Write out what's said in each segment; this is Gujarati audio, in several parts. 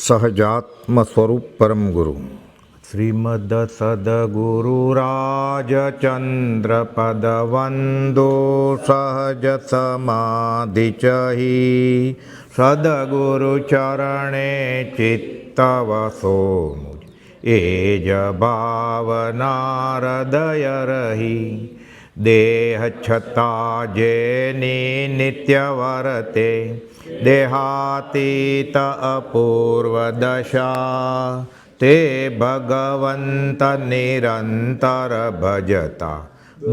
સહજાત્મ સ્વરૂપ પરમ ગુરુ શ્રીમદ સદગુરુ રાજચંદ્ર પદ વંદો સહજ સમાધિ ચહી સદગુરુ ચરણે ચિત્તવસો એ જ ભાવના હૃદય રહી દેહ છતાં જેની નિત્ય વર્તે દેહાતીત અપૂર્વ દશા તે ભગવંત નિરંતર ભજતા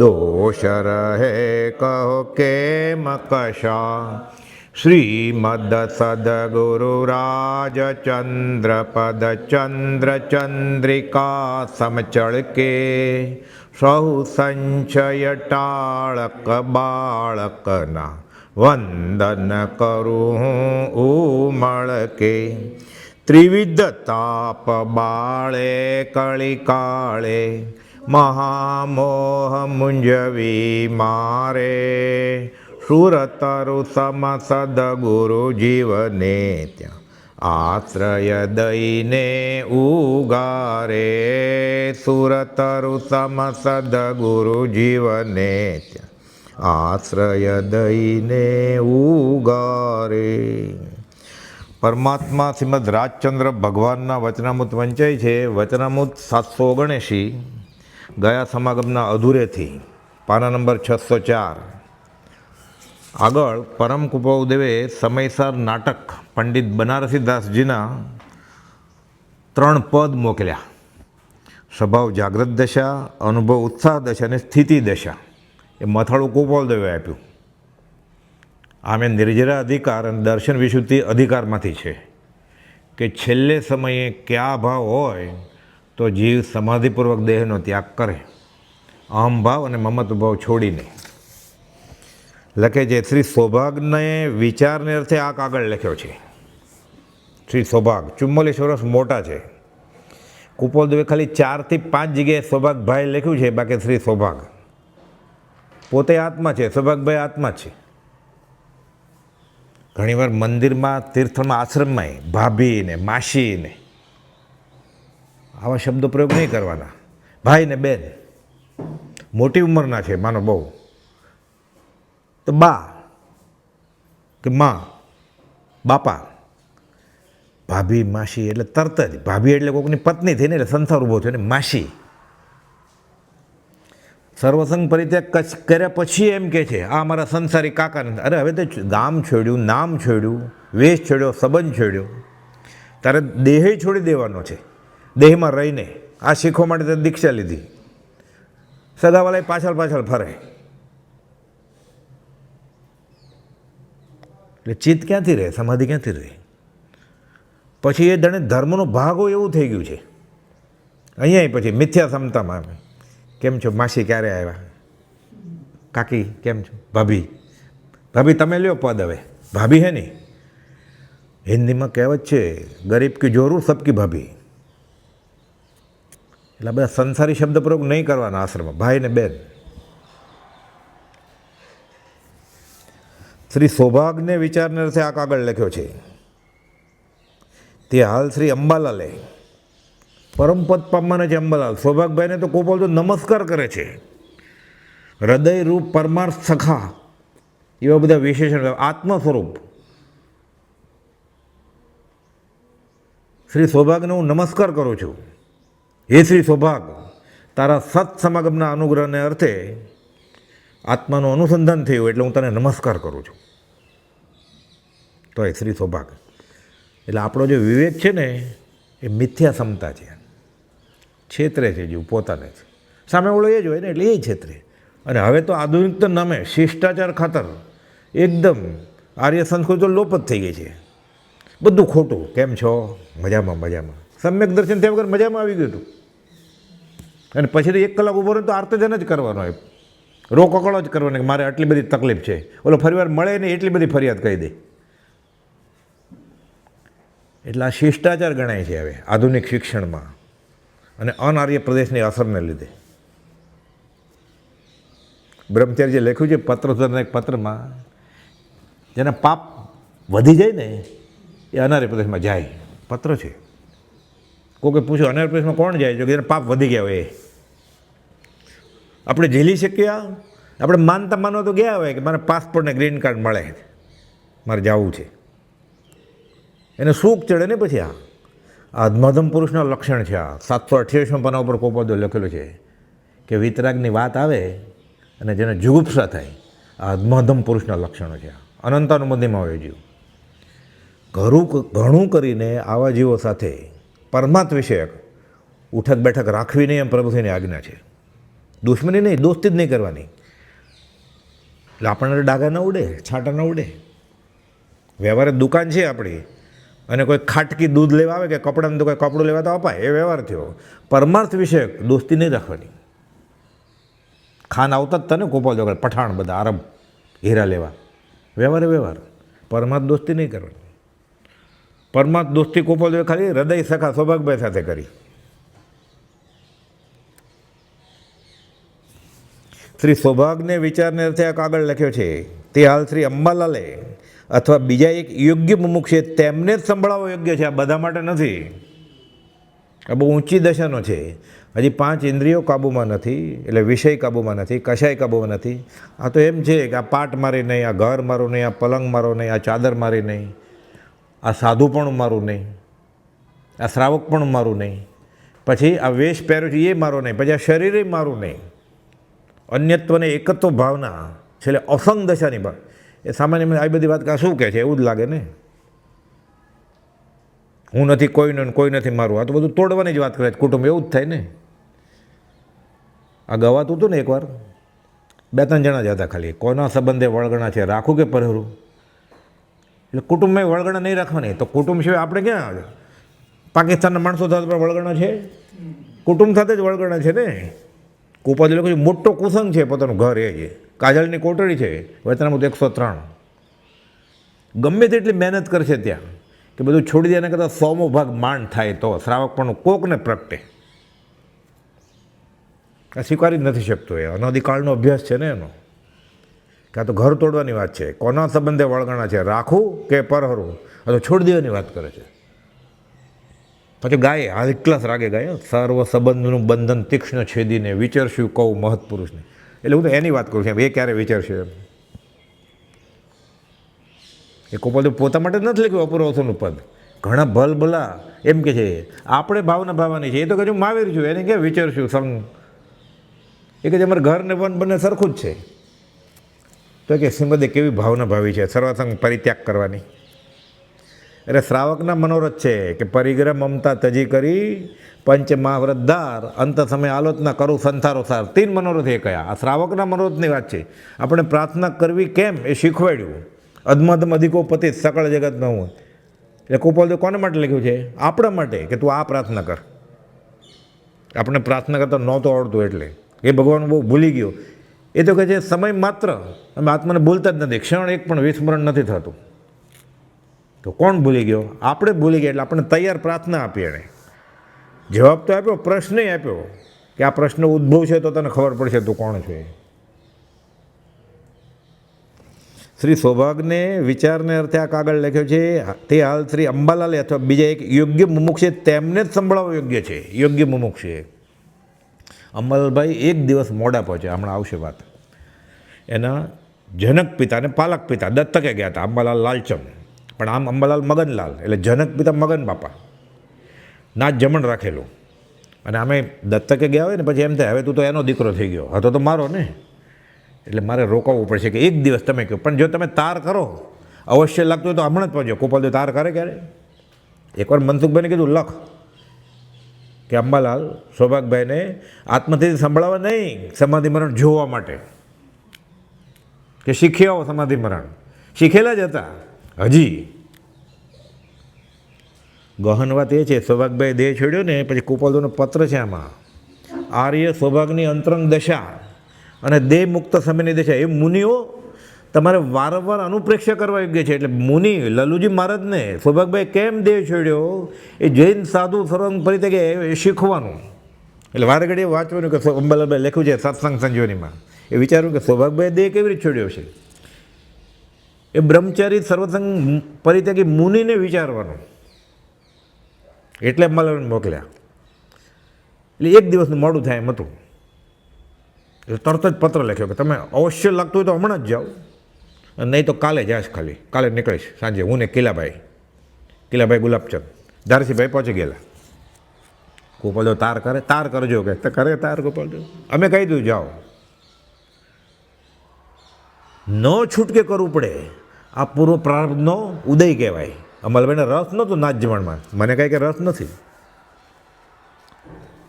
દોષ રહે કહો કેમ કશા શ્રીમદ સદગુરુ રાજચંદ્ર પદ ચંદ્ર ચંદ્રિકા સમચળ કે સહુ સંશય ટાળક બાળકના વંદન કરું ઉમળ કે ત્રિવિધ તાપ બાળે કળિકાળે મહામોહ મુંજવી મારે સુરતરુ સમ સદગુરુ જીવને ત્યાં આશ્રય દઈને ઉગારે સુરતરુ સમ સદગુરુ જીવને ત્યાં આશ્રય દઈને ઉગારે. પરમાત્મા શ્રીમદ રાજચંદ્ર ભગવાનના વચનામૃત વંચાય છે. વચનામૃત 779 ગયા સમાગમના અધૂરેથી પાના નંબર 604. આગળ પરમ કૃપાદેવે સમયસર નાટક પંડિત બનારસીદાસજીના 3 પદ મોકલ્યા: સ્વભાવ જાગ્રત દશા, અનુભવ ઉત્સાહ દશા અને સ્થિતિ દશા. એ મથાળું કૃપાલદેવે આપ્યું. આમે નિર્જરા અધિકાર અને દર્શન વિશુદ્ધિ અધિકારમાંથી છે કે છેલ્લે સમયે કયા ભાવ હોય તો જીવ સમાધિપૂર્વક દેહનો ત્યાગ કરે, અહમભાવ અને મમત્વ ભાવ છોડીને. લખે છે શ્રી સૌભાગને વિચારને અર્થે આ કાગળ લખ્યો છે. શ્રી સૌભાગ 44 વર્ષ મોટા છે. કૃપાલદેવે ખાલી 4 થી 5 જગ્યાએ સૌભાગભાઈ લખ્યું છે, બાકી શ્રી સૌભાગ પોતે આત્મા છે. સૌભાગભાઈ આત્મા છે. ઘણીવાર મંદિરમાં, તીર્થમાં, આશ્રમમાં ભાભી ને માસી ને આવા શબ્દો પ્રયોગ નહીં કરવાના. ભાઈ ને બેન મોટી ઉંમરના છે, માનો બહુ, તો બા કે મા, બાપા. ભાભી માસી એટલે તરત જ ભાભી એટલે કોઈકની પત્ની થઈને એટલે સંસાર ઊભો થયો ને માસી. સર્વસંગ પરિત્યાગ કર્યા પછી એમ કે છે આ મારા સંસારી કાકા નથી. અરે હવે તો ગામ છોડ્યું, નામ છોડ્યું, વેશ છોડ્યો, સંબંધ છોડ્યો, તારે દેહ છોડી દેવાનો છે. દેહમાં રહીને આ શીખવા માટે તે દીક્ષા લીધી. સગાવાલા પાછળ પાછળ ફરે એટલે ચિત્ત ક્યાંથી રહે, સમાધિ ક્યાંથી રહે? પછી એ જાણે ધર્મનો ભાગ હોય એવું થઈ ગયું છે. અહીંયા પછી મિથ્યા સમતામાં કેમ છો માસી, ક્યારે આવ્યા, કાકી કેમ છો, ભાભી. ભાભી તમે લ્યો પદ. હવે ભાભી હે નહીં. હિન્દીમાં કહેવત છે ગરીબ કી જોરું સબકી ભાભી. એટલે બધા સંસારી શબ્દ પ્રયોગ નહીં કરવાના આશ્રમમાં. ભાઈ ને બેન. શ્રી સૌભાગને વિચારને અર્થે આ કાગળ લખ્યો છે. તે હાલ શ્રી અંબાલાલે પરમપદ પામવાના છે. અંબાલાલ સૌભાગભાઈને તો કોપલ તો નમસ્કાર કરે છે. હૃદય રૂપ પરમાર્થ સખા એવા બધા વિશેષણ. આત્મ સ્વરૂપ શ્રી સૌભાગને હું નમસ્કાર કરું છું. હે શ્રી સૌભાગ, તારા સત સમાગમના અનુગ્રહને અર્થે આત્માનું અનુસંધાન થયું એટલે હું તને નમસ્કાર કરું છું. તો એ શ્રી સૌભાગ એટલે આપણો જે વિવેક છે ને એ મિથ્યા સમતા છે. છેતરે છે જેવું પોતાને જ. સામે ઓળો એ જ હોય ને એટલે એ છેતરે. અને હવે તો આધુનિકતા નામે શિષ્ટાચાર ખાતર એકદમ આર્ય સંસ્કૃતિ લોપ જ થઈ ગઈ છે. બધું ખોટું. કેમ છો? મજામાં મજામાં. સમ્યક દર્શન થયા વગર મજામાં આવી ગયું હતું. અને પછી તો 1 કલાક ઊભો રહે તો આર્તજન જ કરવાનો હોય, રોકકળો જ કરવાનો કે મારે આટલી બધી તકલીફ છે. ઓલો ફરીવાર મળે નહીં એટલી બધી ફરિયાદ કહી દે. એટલે આ શિષ્ટાચાર ગણાય છે હવે આધુનિક શિક્ષણમાં અને અનાર્ય પ્રદેશની અસરને લીધે. બ્રહ્મચારી જે લખ્યું છે પત્ર એક પત્રમાં, જેના પાપ વધી જાય ને એ અનાર્ય પ્રદેશમાં જાય. પત્ર છે. કોકે પૂછ્યું અનાર પ્રદેશમાં કોણ જાય છે કે એને પાપ વધી ગયા હોય, આપણે ઝીલી શકીએ? આપણે માનતા માનો તો ગયા હોય કે મારે પાસપોર્ટ ને ગ્રીન કાર્ડ મળે, મારે જવું છે, એને સૂક ચડે ને પછી આ અધમધમ પુરુષના લક્ષણ છે. આ 728 પાના ઉપર કોપોદો લખેલું છે કે વિતરાગની વાત આવે અને જેને જુગુપ્સા થાય, આ અધમધમ પુરુષના લક્ષણો છે. અનંતાનુમતિમાં હોય જીવ. ઘણું કરીને આવા જીવો સાથે પરમાત્મ વિષયક ઉઠક બેઠક રાખવી નહીં, એમ પ્રભુશ્રીની આજ્ઞા છે. દુશ્મની નહીં, દોસ્તી જ નહીં કરવાની. એટલે આપણને ડાઘા ન ઉડે, છાંટા ન ઉડે. વ્યવહારે દુકાન છે આપણી અને કોઈ ખાટકી દૂધ લેવા આવે કે કપડાનું તો કોઈ કપડું લેવા તો અપાય, એ વ્યવહાર થયો. પરમાર્થ વિષયક દોસ્તી નહીં રાખવાની. ખાન આવતા જ તને કોપાલ વગર પઠાણ બધા આરબ હીરા લેવા, વ્યવહારે વ્યવહાર. પરમાર્થ દોસ્તી નહીં કરવાની. પરમાર્થ દોસ્તી કોપાલ ખાલી હૃદય સખા સૌભાગભાઈ સાથે કરી. શ્રી સૌભાગને વિચારને અર્થે આ કાગળ લખ્યો છે, તે હાલ શ્રી અંબાલાલે અથવા બીજા એક યોગ્ય મુમુક્ષ છે તેમને જ સંભળાવવો યોગ્ય છે, આ બધા માટે નથી. આ બહુ ઊંચી દશાનો છે. હજી 5 ઇન્દ્રિયો કાબૂમાં નથી, એટલે વિષય કાબૂમાં નથી, કશાય કાબૂમાં નથી. આ તો એમ છે કે આ પાટ મારી નહીં, આ ઘર મારું નહીં, આ પલંગ મારો નહીં, આ ચાદર મારી નહીં, આ સાધુપણું મારું નહીં, આ શ્રાવકપણું મારું નહીં, પછી આ વેશ પહેર્યો છે એ મારો નહીં, પછી આ શરીરે મારું નહીં. અન્યત્વને એકત્વ ભાવના છેલ્લે અસંગ દશાની ભાવ. એ સામાન્ય આવી બધી વાત શું કહે છે, એવું જ લાગે ને. હું નથી કોઈનું, કોઈ નથી મારું, આ તો બધું તોડવાની જ વાત કરે છે કુટુંબ, એવું જ થાય ને. આ ગવાતું હતું ને એકવાર, 2-3 જણા જ હતા ખાલી, કોના સંબંધે વળગણા છે, રાખું કે પરહરું. એટલે કુટુંબમાં વળગણા નહીં રાખવાની, તો કુટુંબ સિવાય આપણે ક્યાં પાકિસ્તાનના માણસો સાથે પણ વળગણા છે, કુટુંબ સાથે જ વળગણા છે ને. કુપાદી લોકો મોટો કુસંગ છે, પોતાનું ઘર એ છે, કાજળની કોટડી છે, વચનામૃત 103. ગમે તેટલી મહેનત કરશે ત્યાં કે બધું છોડી દે, એના કરતાં 100મો ભાગ માંડ થાય તો શ્રાવકપણું કોકને પ્રગટે. આ સ્વીકારી જ નથી શકતો. એ અનાદિકાળનો અભ્યાસ છે ને એનો, કે આ તો ઘર તોડવાની વાત છે, કોના સંબંધે વળગણા છે, રાખું કે પરહરું, આ તો છોડી દેવાની વાત કરે છે. પછી ગાય હાલ ક્લાસ રાગે ગાય, સર્વ સંબંધનું બંધન તીક્ષ્ણ છેદીને વિચારશું કહું મહત્પુરુષને. એટલે હું તો એની વાત કરું છું, એ ક્યારે વિચારશે એમ. એ કોપલ પોતા માટે નથી લખ્યું અપૂર્વનું પદ. ઘણા ભલભલા એમ કે છે આપણે ભાવના ભાવવાની છે, એ તો કહે મહાવીર છું, એને ક્યાં વિચારશું સંગ. એ કે અમારે ઘર ને વન બંને સરખું જ છે. તો કે શ્રીમદે કેવી ભાવના ભાવી છે, સર્વસંગ પરિત્યાગ કરવાની. એટલે શ્રાવકના મનોરથ છે કે પરિગ્રહ મમતા તજી કરી પંચ મહાવ્રતધાર અંત સમય આલોચના કરું સંસારો સાર. 3 મનોરથ એ કયા? આ શ્રાવકના મનોરથની વાત છે. આપણે પ્રાર્થના કરવી કેમ એ શીખવાડ્યું. અધમધમ અધિકો પતિ સકળ જગતનો હું. એટલે કુપોલ કોને માટે લખ્યું છે? આપણા માટે, કે તું આ પ્રાર્થના કર. આપણે પ્રાર્થના કરતા નહોતું આવડતું એટલે એ ભગવાન બહુ ભૂલી ગયો. એ તો કહે છે સમય માત્ર અમે આત્માને ભૂલતા જ નથી, ક્ષણ એક પણ વિસ્મરણ નથી થતું. તો કોણ ભૂલી ગયો? આપણે ભૂલી ગયા. એટલે આપણે તૈયાર પ્રાર્થના આપી. એણે જવાબ તો આપ્યો, પ્રશ્ન આપ્યો કે આ પ્રશ્ન ઉદ્ભવ છે તો તને ખબર પડશે તું કોણ છે. શ્રી સૌભાગને વિચારને અર્થે આ કાગળ લખ્યો છે, તે હાલ શ્રી અંબાલાલે અથવા બીજા એક યોગ્ય મુમુક્ષ છે તેમને જ સંભળાવવો યોગ્ય છે. યોગ્ય મુમુક્ષ છે. અંબાલાલભાઈ એક દિવસ મોડા પહોંચ્યા, હમણાં આવશે વાત. એના જનક પિતા અને પાલક પિતા દત્તકે ગયા હતા, અંબાલાલ લાલચંદ. પણ આમ અંબાલાલ મગનલાલ, એટલે જનક પિતા મગન બાપા ના જમણ રાખેલું. અને અમે દત્તકે ગયા હોય ને પછી એમ થાય હવે તું તો એનો દીકરો થઈ ગયો, હતો તો મારો ને, એટલે મારે રોકાવવું પડશે કે એક દિવસ તમે કહો. પણ જો તમે તાર કરો અવશ્ય લાગતું હોય તો હમણાં જ પહોંચો. કોપાલ તાર કરે ક્યારે? એકવાર મનસુખભાઈને કીધું લખ કે અંબાલાલ સૌભાગભાઈને આત્મથી સંભળાવવા નહીં, સમાધિ મરણ જોવા માટે, કે શીખી આવો સમાધિ મરણ. શીખેલા જ હતા. હજી ગહન વાત એ છે, સૌભાગભાઈ દેહ છોડ્યો ને પછી કુપાલનો પત્ર છે આમાં, આર્ય સૌભાગની અંતરંગ દશા અને દેહ મુક્ત સમયની દશા એ મુનિઓ તમારે વારંવાર અનુપ્રેક્ષા કરવા યોગ્ય છે. એટલે મુનિ લલુજી મહારાજને સૌભાગભાઈ કેમ દેહ છોડ્યો એ જૈન સાધુ સર્વંગ પરિત્યાગે એ શીખવાનું. એટલે વારે ઘડીએ વાંચવાનું કે અંબાલાલભાઈ લખ્યું છે સત્સંગ સંજીવનીમાં. એ વિચાર્યું કે સૌભાગભાઈ દેહ કેવી રીતે છોડ્યો છે. એ બ્રહ્મચારી સર્વસંગ પરિત્યાગી મુનિને વિચારવાનું એટલે અંબાલાલને મોકલ્યા. એટલે એક દિવસનું મોડું થાય એમ હતું. એટલે તરત જ પત્ર લખ્યો કે તમે અવશ્ય લાગતું હોય તો હમણાં જ જાઓ, નહીં તો કાલે જાશ, ખાલી કાલે નીકળીશ સાંજે, હું ને કિલાભાઈ ગુલાબચંદ ધારસીભાઈ પહોંચી ગયેલા. ગોપાલદેવ તાર કરજો કે કરે તાર ગોપાલદેવ, અમે કહી દઉં જાઓ. ન છૂટકે કરવું પડે, આ પૂર્વ પ્રારંભનો ઉદય કહેવાય. અંબાલાલભાઈને રસ નહોતો નાચ જમણમાં, મને કાંઈ કે રસ નથી.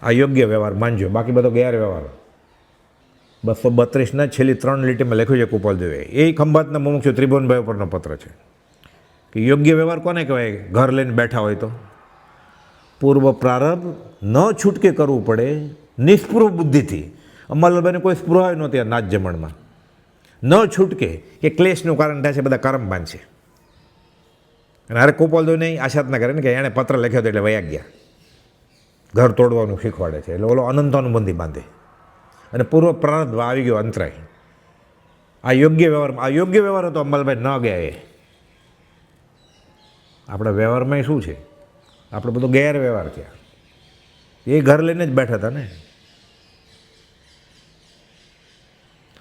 આ યોગ્ય વ્યવહાર માનજો, બાકી બધો ગેરવ્યવહાર. 232ના છેલ્લી 3 લીટીમાં લખ્યું છે ગોપાલદેવે. એ ખંભાતના મુમુક્ષુ ત્રિભુવનભાઈ ઉપરનો પત્ર છે કે યોગ્ય વ્યવહાર કોને કહેવાય? ઘર લઈને બેઠા હોય તો પૂર્વ પ્રારંભ ન છૂટકે કરવું પડે, નિસ્પૃહ બુદ્ધિથી. અંબાલાલભાઈને કોઈ સ્પૃહ નહોતી આ નાચ જમણમાં. ન છૂટકે કે ક્લેશનું કારણ થાય છે, બધા કરમ બાંધશે. અને અરે ગોપાલદેવ નહીં આશાત ના કરે ને કે એણે પત્ર લખ્યો હતો એટલે વયા ગયા. ઘર તોડવાનું શીખવાડે છે એટલે ઓલો અનંતાનું બંધી બાંધે. અને પૂર્વ પ્રારંભ આવી ગયો અંતરાય. આ યોગ્ય વ્યવહાર હતો, અંબાલાલભાઈ ન ગયા. એ આપણા વ્યવહારમાં શું છે? આપણે બધો ગેરવ્યવહાર છે. એ ઘર લઈને જ બેઠા હતા ને.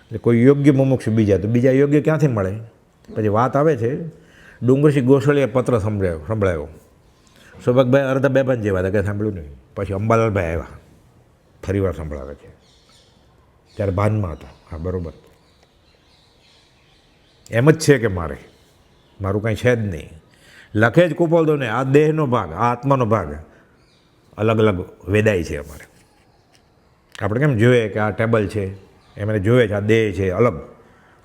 એટલે કોઈ યોગ્ય મુમુક્ષુ બીજા, તો બીજા યોગ્ય ક્યાંથી મળે? પછી વાત આવે છે ડુંગરસિંહ ગોસળીએ પત્ર સંભળાયો. સૌભાગભાઈ અડધા બેભાન જેવા હતા, કંઈ સાંભળ્યું નહીં. પછી અંબાલાલભાઈ આવ્યા, ફરી વાર સંભળાવે છે. ત્યારે ભાનમાં હતા. હા બરાબર, એમ જ છે કે મારું કાંઈ છે જ નહીં. લખે જ ગોપાલદેવને આ દેહનો ભાગ, આ આત્માનો ભાગ અલગ અલગ વેદાય છે અમારે. આપણે કેમ જોઈએ કે આ ટેબલ છે, એમને જોઈએ છે આ દેહ છે અલગ,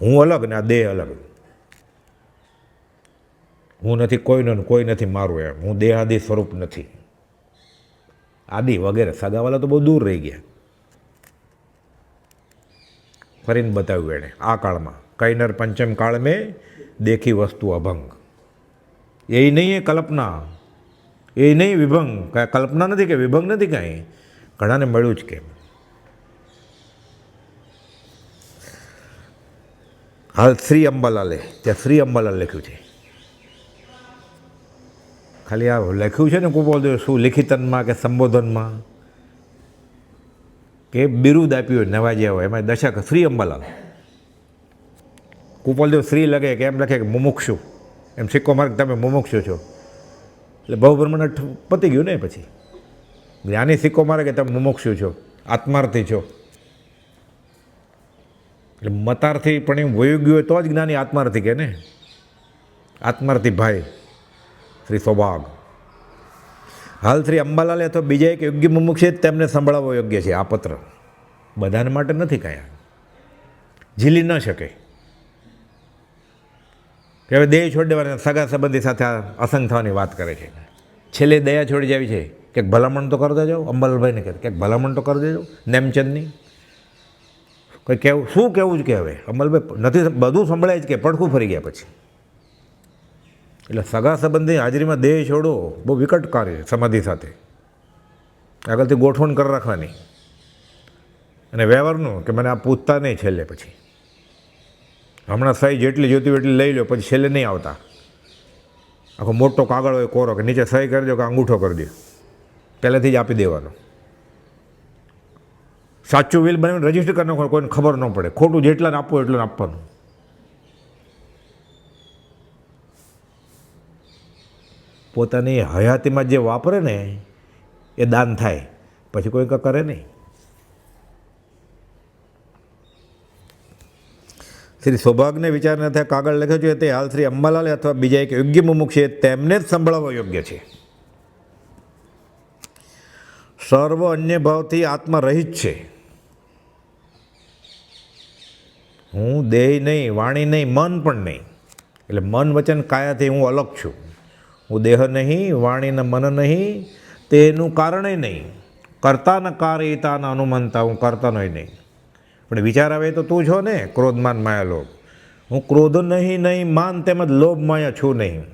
હું અલગ ને આ દેહ અલગ. હું નથી કોઈનો, કોઈ નથી મારું, એમ હું દેહાદી સ્વરૂપ નથી. આદિ વગેરે સગાવાલા તો બહુ દૂર રહી ગયા. ફરીને બતાવ્યું એણે આ કાળમાં, કૈનર પંચમ કાળ મેં દેખી વસ્તુ અભંગ. એ નહીં એ કલ્પના, એ નહીં વિભંગ. કાંઈ કલ્પના નથી કે વિભંગ નથી, કાંઈ ઘણાને મળ્યું જ કેમ. હાલ શ્રી અંબાલાલે, ત્યાં શ્રી અંબાલાલ લખ્યું છે. ખાલી આ લખ્યું છે ને ગોપાલદેવ, શું લિખિતનમાં કે સંબોધનમાં કે બિરુદ આપ્યું હોય નવાજ્યા હોય, એમાં દશક શ્રી અંબાલાલ. ગોપાલદેવ શ્રી લખે કે એમ લખે કે મુમુક્ષુ, એમ સિક્કો માર્ગ તમે મુમુક્ષુ છો, એટલે ભવબ્રહ્મણ પતી ગયું ને. પછી જ્ઞાની સિક્કો મારે કે તમે મુમુક્ષુ છો, આત્માર્થી છો. એટલે મતાર્થી પણ એમ વયું ગયું હોય તો જ જ્ઞાની આત્માર્થી કે ને. આત્માર્થી ભાઈ શ્રી સૌભાગ. હાલ શ્રી અંબાલાલે અથવા બીજા એક યોગ્ય મુમુક્ષે તેમને સંભળાવવો યોગ્ય છે. આ પત્ર બધાને માટે નથી, કાંઈ ઝીલી ન શકે કે હવે દેહ છોડી દેવાના, સગા સંબંધી સાથે આ અસંગ થવાની વાત કરે છે. છેલ્લે દયા છોડી જાવી છે. ક્યાંક ભલામણ તો કરતા જાઓ, અંબાલાલભાઈને કહે ક્યાંક ભલામણ તો કરી દેજો નેમચંદની. કંઈ કહેવું, શું કહેવું જ કે હવે અંબાલાલભાઈ નથી, બધું સંભળાય જ કે પડખું ફરી ગયા પછી. એટલે સગા સંબંધી હાજરીમાં દેહ છોડો બહુ વિકટ કાર્ય સમાધિ સાથે. આગળથી ગોઠવણ કરી રાખવાની. અને વ્યવહારનું કે મને આ પૂછતા નહીં છેલ્લે. પછી હમણાં સહી જેટલી જોતી હોય એટલી લઈ લો, પછી છેલ્લે નહીં આવતા. આખો મોટો કાગળ હોય કોરો કે નીચે સહી કરી દો કે અંગૂઠો કરી દો, પહેલેથી જ આપી દેવાનો. સાચું વિલ બનાવીને રજીસ્ટર કરી નાખવાનું, કોઈને ખબર ન પડે. ખોટું જેટલાને આપવું એટલું આપવાનું. પોતાની હયાતીમાં જે વાપરે ને એ દાન થાય, પછી કોઈ કરે નહીં. શ્રી સૌભાગને વિચાર ન થાય કાગળ લખ્યો છે તે હાલ શ્રી અંબાલાલે અથવા બીજા એક યોગ્ય મુમુક્ષે તેમને જ સંભળાવવા યોગ્ય છે. સર્વ અન્ય ભાવથી આત્મા રહિત છે. હું દેહ નહીં, વાણી નહીં, મન પણ નહીં. એટલે મન વચન કાયાથી હું અલગ છું. હું દેહ નહીં, વાણીના મન નહીં, તેનું કારણે નહીં. કર્તાના કારિતાના અનુમાનતા, હું કરતાનો નહીં. પણ વિચાર આવે તો તું છો ને, ક્રોધ માન માયા લોભ. હું ક્રોધ નહીં માન તેમજ લોભ માયા છું નહીં.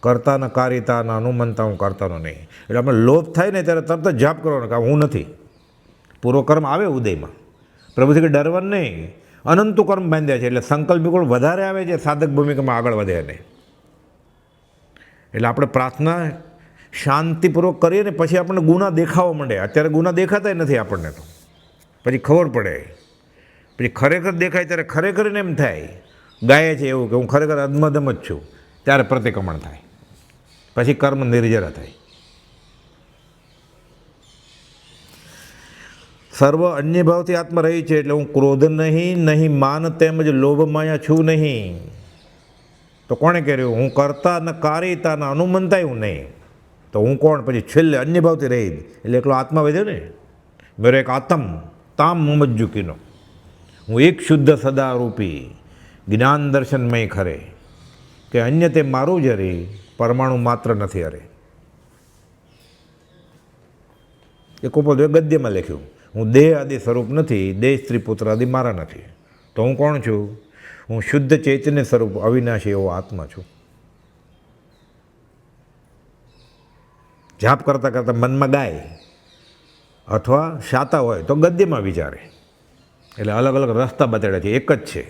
કર્તાના કારિતાના અનુમાનતા, હું કરતાનો નહીં. એટલે આપણે લોભ થાય ને ત્યારે તરત જ જાપ કરવાનો કે હું નથી. પૂર્વકર્મ આવે ઉદયમાં, પ્રભુથી કે ડરવાનું નહીં. અનંતુ કર્મ બાંધ્યા છે એટલે સંકલ્પ બિલકુલ વધારે આવે છે સાધક ભૂમિકામાં આગળ વધે. અને એટલે આપણે પ્રાર્થના શાંતિપૂર્વક કરીએ ને પછી આપણને ગુના દેખાવા માંડે. અત્યારે ગુના દેખાતા નથી આપણને, તો પછી ખબર પડે, પછી ખરેખર દેખાય ત્યારે ખરેખર ને એમ થાય ગાય છે એવું કે હું ખરેખર અધમધમ જ છું, ત્યારે પ્રતિક્રમણ થાય, પછી કર્મ નિર્જરા થાય. સર્વ અન્ય ભાવથી આત્મા રહી છે એટલે હું ક્રોધ નહીં માન તેમજ લોભ માયા છું નહીં. તો કોણે કર્યું? હું કરતા ન કારિતા ન અનુમંતાય હું નહીં. તો હું કોણ? પછી છેલ્લે અન્ય ભાવથી રહી એટલે એકલો આત્મા વધ્યો ને. મેરો એક આત્મ તામ મુમજ્જુકીનો, હું એક શુદ્ધ સદારૂપી જ્ઞાન દર્શનમય ખરે, કે અન્ય તે મારું જ હરે, પરમાણુ માત્ર નથી હરે. એ કુપોદે ગદ્યમાં લખ્યું, હું દેહ આદિ સ્વરૂપ નથી, દેહ સ્ત્રી પુત્ર આદિ મારા નથી. તો હું કોણ છું? હું શુદ્ધ ચૈતન્ય સ્વરૂપ અવિનાશી એવો આત્મા છું. જાપ કરતાં કરતાં મનમાં ગાય અથવા શાતા હોય તો ગદ્યમાં વિચારે. એટલે અલગ અલગ રસ્તા બતાડ્યા છે, એક જ છે.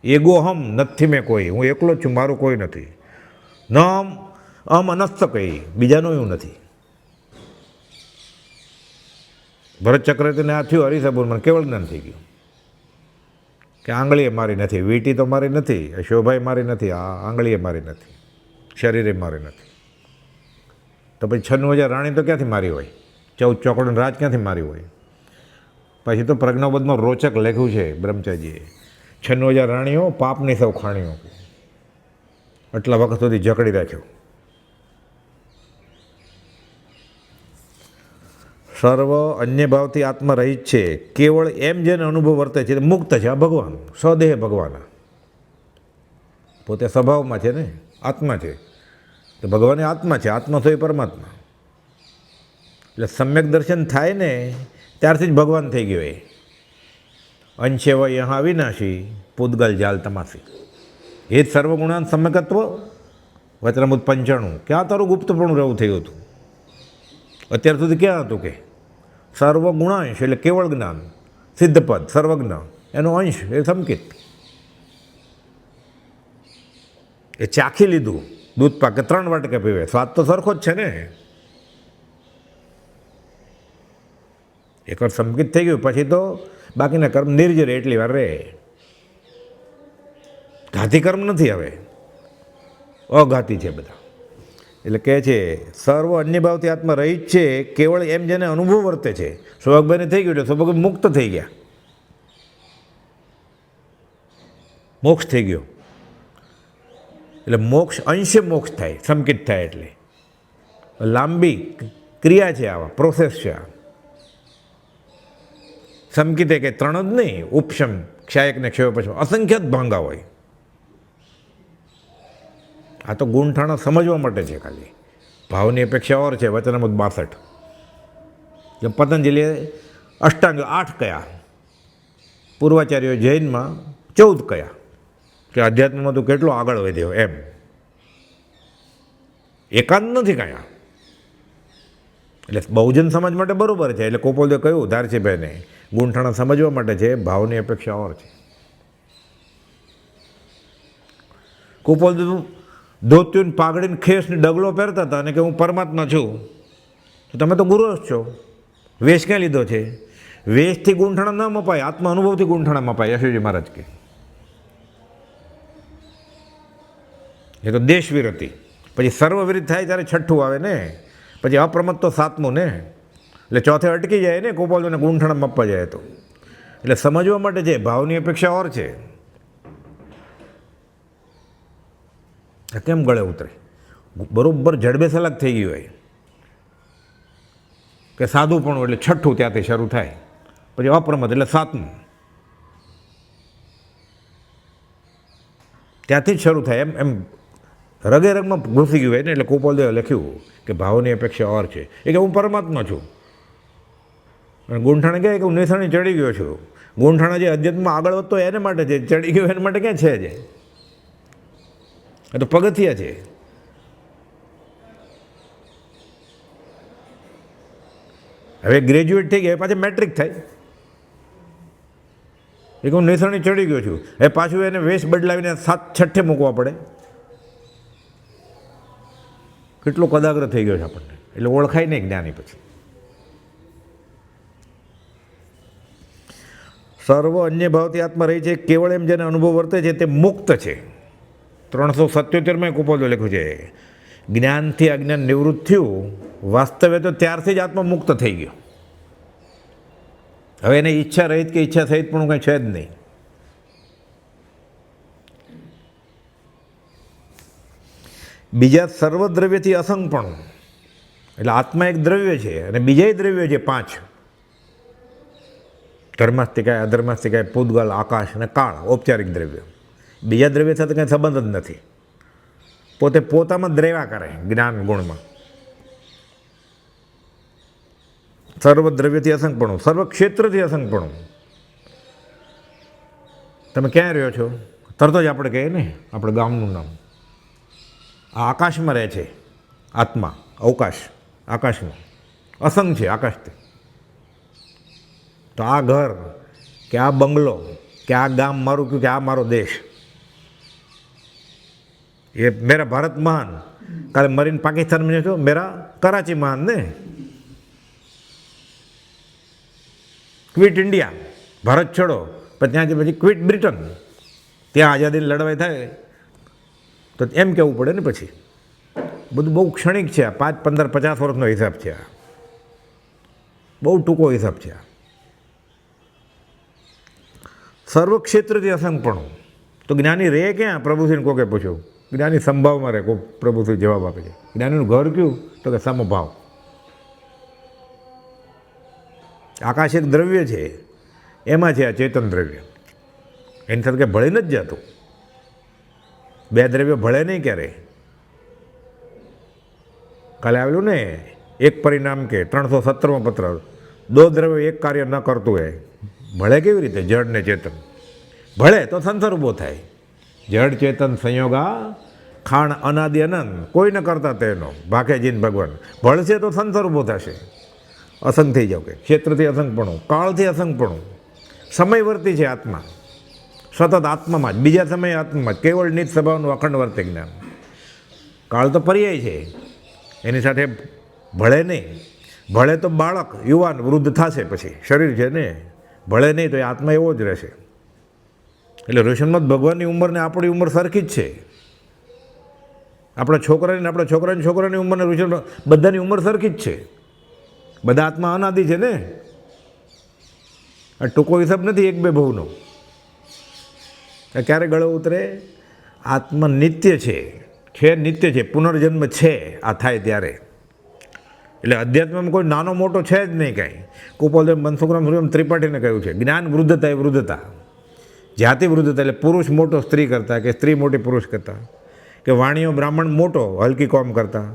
એગો હમ નથી મેં કોઈ, હું એકલો જ છું, મારું કોઈ નથી. ન અનસ્ત કહી, બીજાનું એવું નથી. ભરત ચક્રવર્તીને આ થયું હરિસભુરમાં કેવળ જ્ઞાન થઈ ગયું કે આંગળીએ મારી નથી, વીંટી તો મારી નથી, શોભાએ મારી નથી, આ આંગળીએ મારી નથી, શરીરે મારી નથી. તો પછી 96,000 રાણી તો ક્યાંથી મારી હોય? 14 ચોકડીનો રાજ ક્યાંથી મારી હોય? પછી તો પ્રજ્ઞાબોધમાં રોચક લખ્યું છે બ્રહ્મચારીજીએ, 96,000 રાણીઓ પાપની સૌ ખાણીઓ, આટલા વખત સુધી જકડી રાખ્યો. સર્વ અન્ય ભાવથી આત્મા રહિત છે, કેવળ એમ જેને અનુભવ વર્તે છે મુક્ત છે. આ ભગવાન સ્વદેહ ભગવાન પોતે સ્વભાવમાં છે ને, આત્મા છે. તો ભગવાન એ આત્મા છે, આત્મા તો એ પરમાત્મા. એટલે સમ્યક દર્શન થાય ને ત્યારથી જ ભગવાન થઈ ગયો. એ અંશે વય યહાં અવિનાશી, પૂતગલ જાલ તમાસી. એ જ સર્વગુણાન સમ્યકત્વ વચનામૃત 95. ક્યાં તારું ગુપ્તપણું રહેવું થયું હતું? અત્યાર સુધી ક્યાં હતું કે સર્વગુણાંશ એટલે કેવળ જ્ઞાન, સિદ્ધપદ સર્વજ્ઞ, એનો અંશ એ સંકિત. એ ચાખી લીધું દૂધ પાકે 3 વાટકે પીવે, સ્વાદ તો સરખો જ છે ને. એકવાર સંકિત થઈ ગયું પછી તો બાકીના કર્મ નિર્જરે એટલી વાર રહે. ઘાતી કર્મ નથી, હવે અઘાતી છે બધા. એટલે કહે છે સર્વ અન્ય ભાવથી આત્મા રહિત છે, કેવળ એમ જેને અનુભવ વર્તે છે. સૌભાગભાઈને થઈ ગયું એટલે સૌભાગભાઈ મુક્ત થઈ ગયા, મોક્ષ થઈ ગયો. એટલે મોક્ષ અંશે મોક્ષ થાય, સંકિત થાય. એટલે લાંબી ક્રિયા છે, આવા પ્રોસેસ છે. આ સંકિત કે 3 જ નહીં, ઉપશમ ક્ષાયક ને ક્ષય પછી અસંખ્ય જ ભાંગા હોય. આ તો ગુણઠાણા સમજવા માટે છે ખાલી. ભાવની અપેક્ષા ઓર છે. વચનામૃત 62. જેમ પતંજલિએ અષ્ટાંગ 8 કયા, પૂર્વાચાર્યો જૈનમાં 14 કયા, કે અધ્યાત્મમાં તો કેટલો આગળ વધ્યો એમ. એકાંત નથી કયા. એટલે બહુજન સમાજ માટે બરાબર છે. એટલે કોપોલદે કહ્યું ધારસીભાઈને ગુણઠાણા સમજવા માટે છે, ભાવની અપેક્ષા ઓર છે. કોપોલદે ધોત્યુન પાઘડીને ખેસને ડગલો પહેરતા હતા અને કે હું પરમાત્મા છું. તો તમે તો ગુરુ જ છો, વેશ ક્યાં લીધો છે? વેશથી ગુંઠાણા ન મપાય, આત્મા અનુભવથી ગુંઠાણા મપાય. યશુજી મહારાજ કે એ તો દેશ વિરતિ. પછી સર્વ વિરત થાય ત્યારે 6ઠું આવે ને, પછી અપ્રમત્ત તો 7મું ને. એટલે ચોથે અટકી જાય ને કોપોલને ગુંઠાણા મપવા જાય તો. એટલે સમજવા માટે છે, ભાવની અપેક્ષા ઓર છે. કેમ ગળે ઉતરે? બરાબર જડબેસ અલગ થઈ ગયું હોય કે સાદુપણું એટલે 6ઠું ત્યાંથી શરૂ થાય, પછી અપ્રમત એટલે 7મું ત્યાંથી જ શરૂ થાય. એમ રગે રગમાં ઘૂસી ગયું હોય ને. એટલે કોપોલદેવે લખ્યું કે ભાવની અપેક્ષા ઓર છે. એ કે હું પરમાત્મા છું. અને ગુંઠાણે કહે કે હું નિશાણી ચડી ગયો છું. ગુંઠાણા જે અધ્યાત્મમાં આગળ વધતો એને માટે છે, ચડી ગયો એના માટે ક્યાં છે જ? એ તો પગથિયા છે. હવે ગ્રેજ્યુએટ થઈ ગયા પાછા મેટ્રિક થાય. એ હું નિશાણી ચડી ગયો છું, એ પાછું એને વેશ બદલાવીને 6ઠ્ઠે મૂકવા પડે. કેટલો કદાગ્ર થઈ ગયો છે આપણને, એટલે ઓળખાય નહીં જ્ઞાની પછી. સર્વ અન્ય ભાવથી આત્મા રહી છે, કેવળ એમ જેને અનુભવ વર્તે છે તે મુક્ત છે. 377માં કુપોદો લખ્યું છે, જ્ઞાનથી અજ્ઞાન નિવૃત્ત થયું, વાસ્તવે તો ત્યારથી જ આત્મા મુક્ત થઈ ગયો. હવે એને ઈચ્છા રહિત કે ઈચ્છા સહિત પણ કંઈ છે જ નહીં. બીજા સર્વ દ્રવ્યથી અસંગપણું, એટલે આત્મા એક દ્રવ્ય છે અને બીજા દ્રવ્ય છે 5: ધર્માસ્તિકાય, અધર્માસ્તિકાય, પૂતગલ, આકાશ અને કાળ. ઔપચારિક દ્રવ્ય. બીજા દ્રવ્ય સાથે કંઈ સંબંધ જ નથી. પોતે પોતામાં દ્રેવા કરે જ્ઞાન ગુણમાં. સર્વ દ્રવ્યથી અસંગપણું, સર્વ ક્ષેત્રથી અસંગપણું. તમે ક્યાં રહ્યો છો? તરત જ આપણે કહીએ ને આપણે ગામનું નામ. આ આકાશમાં રહે છે આત્મા, અવકાશ આકાશમાં, અસંગ છે આકાશથી. તો આ ઘર કે આ બંગલો કે આ ગામ મારું કે આ મારો દેશ, એ મેરા ભારત મહાન. કાલે મરીને પાકિસ્તાન में છો, મેરા કરાચી મહાન ને. ક્વિટ ઇન્ડિયા, ભારત છોડો, પણ ત્યાંથી પછી ક્વિટ બ્રિટન. ત્યાં આઝાદીની લડવાઈ થાય તો એમ કહેવું પડે ને. પછી બધું બહુ ક્ષણિક છે. આ 5, 15, 50 વર્ષનો હિસાબ છે. આ બહુ ટૂંકો હિસાબ છે. આ સર્વ ક્ષેત્રથી અસંગપણું. તો જ્ઞાની રહે ક્યાં? પ્રભુશ્રીને કોકે પૂછ્યું. જ્ઞાની સંભાવમાં રહે. કોઈ પ્રભુશ્રી જવાબ આપે છે. જ્ઞાનીનું ઘર કયું? તો કે સમભાવ. આકાશ એક દ્રવ્ય છે, એમાં છે આ ચેતન દ્રવ્ય. એની સાથે કંઈ ભળે નથી જતું. બે દ્રવ્ય ભળે નહીં ક્યારે. કાલે આવેલું ને એક પરિણામ કે 317માં પત્ર, 2 દ્રવ્ય એક કાર્ય ન કરતું હોય. ભળે કેવી રીતે? જડ ને ચેતન. ભળે તો સંસાર ઊભો થાય. જડ ચેતન સંયોગા ખાણ અનાદિ અનંત, કોઈ ન કરતા તેનો ભાખે જીન ભગવાન. ભળશે તો સંસાર ઊભો થશે. અસંગ થઈ જાવ કે ક્ષેત્રથી અસંગપણું, કાળથી અસંગપણું. સમયવર્તી છે આત્મા, સતત આત્મામાં જ, બીજા સમયે આત્મામાં જ. કેવળ નિજ સ્વભાવનું અખંડ વર્તે જ્ઞાન. કાળ તો પર્યાય છે, એની સાથે ભળે નહીં. ભળે તો બાળક, યુવાન, વૃદ્ધ થશે, પછી શરીર છે ને. ભળે નહીં તો એ આત્મા એવો જ રહેશે. એટલે ઋષિમત ભગવાનની ઉંમર ને આપણી ઉંમર સરખી જ છે. આપણા છોકરાની ઉંમરને ઋષિ બધાની ઉંમર સરખી જ છે. બધા આત્મા અનાદિ છે ને. આ ટૂંકો હિસાબ નથી 1-2 બહુનો. ક્યારે ગળે ઉતરે? આત્મા નિત્ય છે નિત્ય છે. પુનર્જન્મ છે આ થાય ત્યારે. એટલે અધ્યાત્મમાં કોઈ નાનો મોટો છે જ નહીં કાંઈ. કુપોલદેવ મનસુખરામ સૂર્યમ ત્રિપાઠીને કહ્યું છે, જ્ઞાન વૃદ્ધતા એ વૃદ્ધતા. જાતિ વૃદ્ધતા એટલે પુરુષ મોટો સ્ત્રી કરતા, કે સ્ત્રી મોટી પુરુષ કરતા, કે વાણીઓ બ્રાહ્મણ મોટો હલકી કોમ કરતા.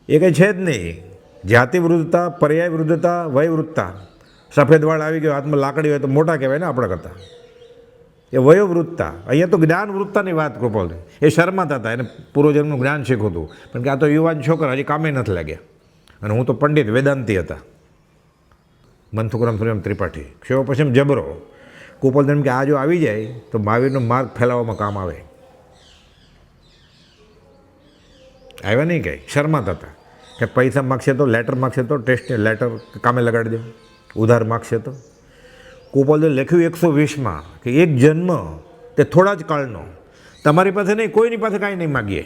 એ કંઈ છે જ નહીં. જાતિ વૃદ્ધતા, પર્યાય વૃદ્ધતા, વય વૃદ્ધતા. સફેદ વાળ આવી ગયો, હાથમાં લાકડી હોય તો મોટા કહેવાય ને આપણા કરતાં. એ વયોવૃત્તા. અહીંયા તો જ્ઞાન વૃત્તાની વાત કૃપાલ. એ શરમાતા હતા, એને પૂર્વજન્મનું જ્ઞાન શીખવું હતું, પણ કે આ તો યુવાન છોકરા હજી કામે નથી લાગ્યા. અને હું તો પંડિત વેદાંતી હતા. મનસુખરામ સૂર્યમ ત્રિપાઠી. ક્ષેવો પછી જબરો. કુપોલદેવ કે આ જો આવી જાય તો મહાવીરનો માર્ગ ફેલાવવામાં કામ આવે. આવ્યા નહીં કંઈ, શરમાતા હતા કે પૈસા માગશે તો, લેટર માગશે તો, ટેસ્ટ લેટર કામે લગાડી દે, ઉધાર માગશે તો. કુપોલદેવ લખ્યું 120માં કે એક જન્મ તે થોડા જ કાળનો, તમારી પાસે નહીં, કોઈની પાસે કાંઈ નહીં માગીએ.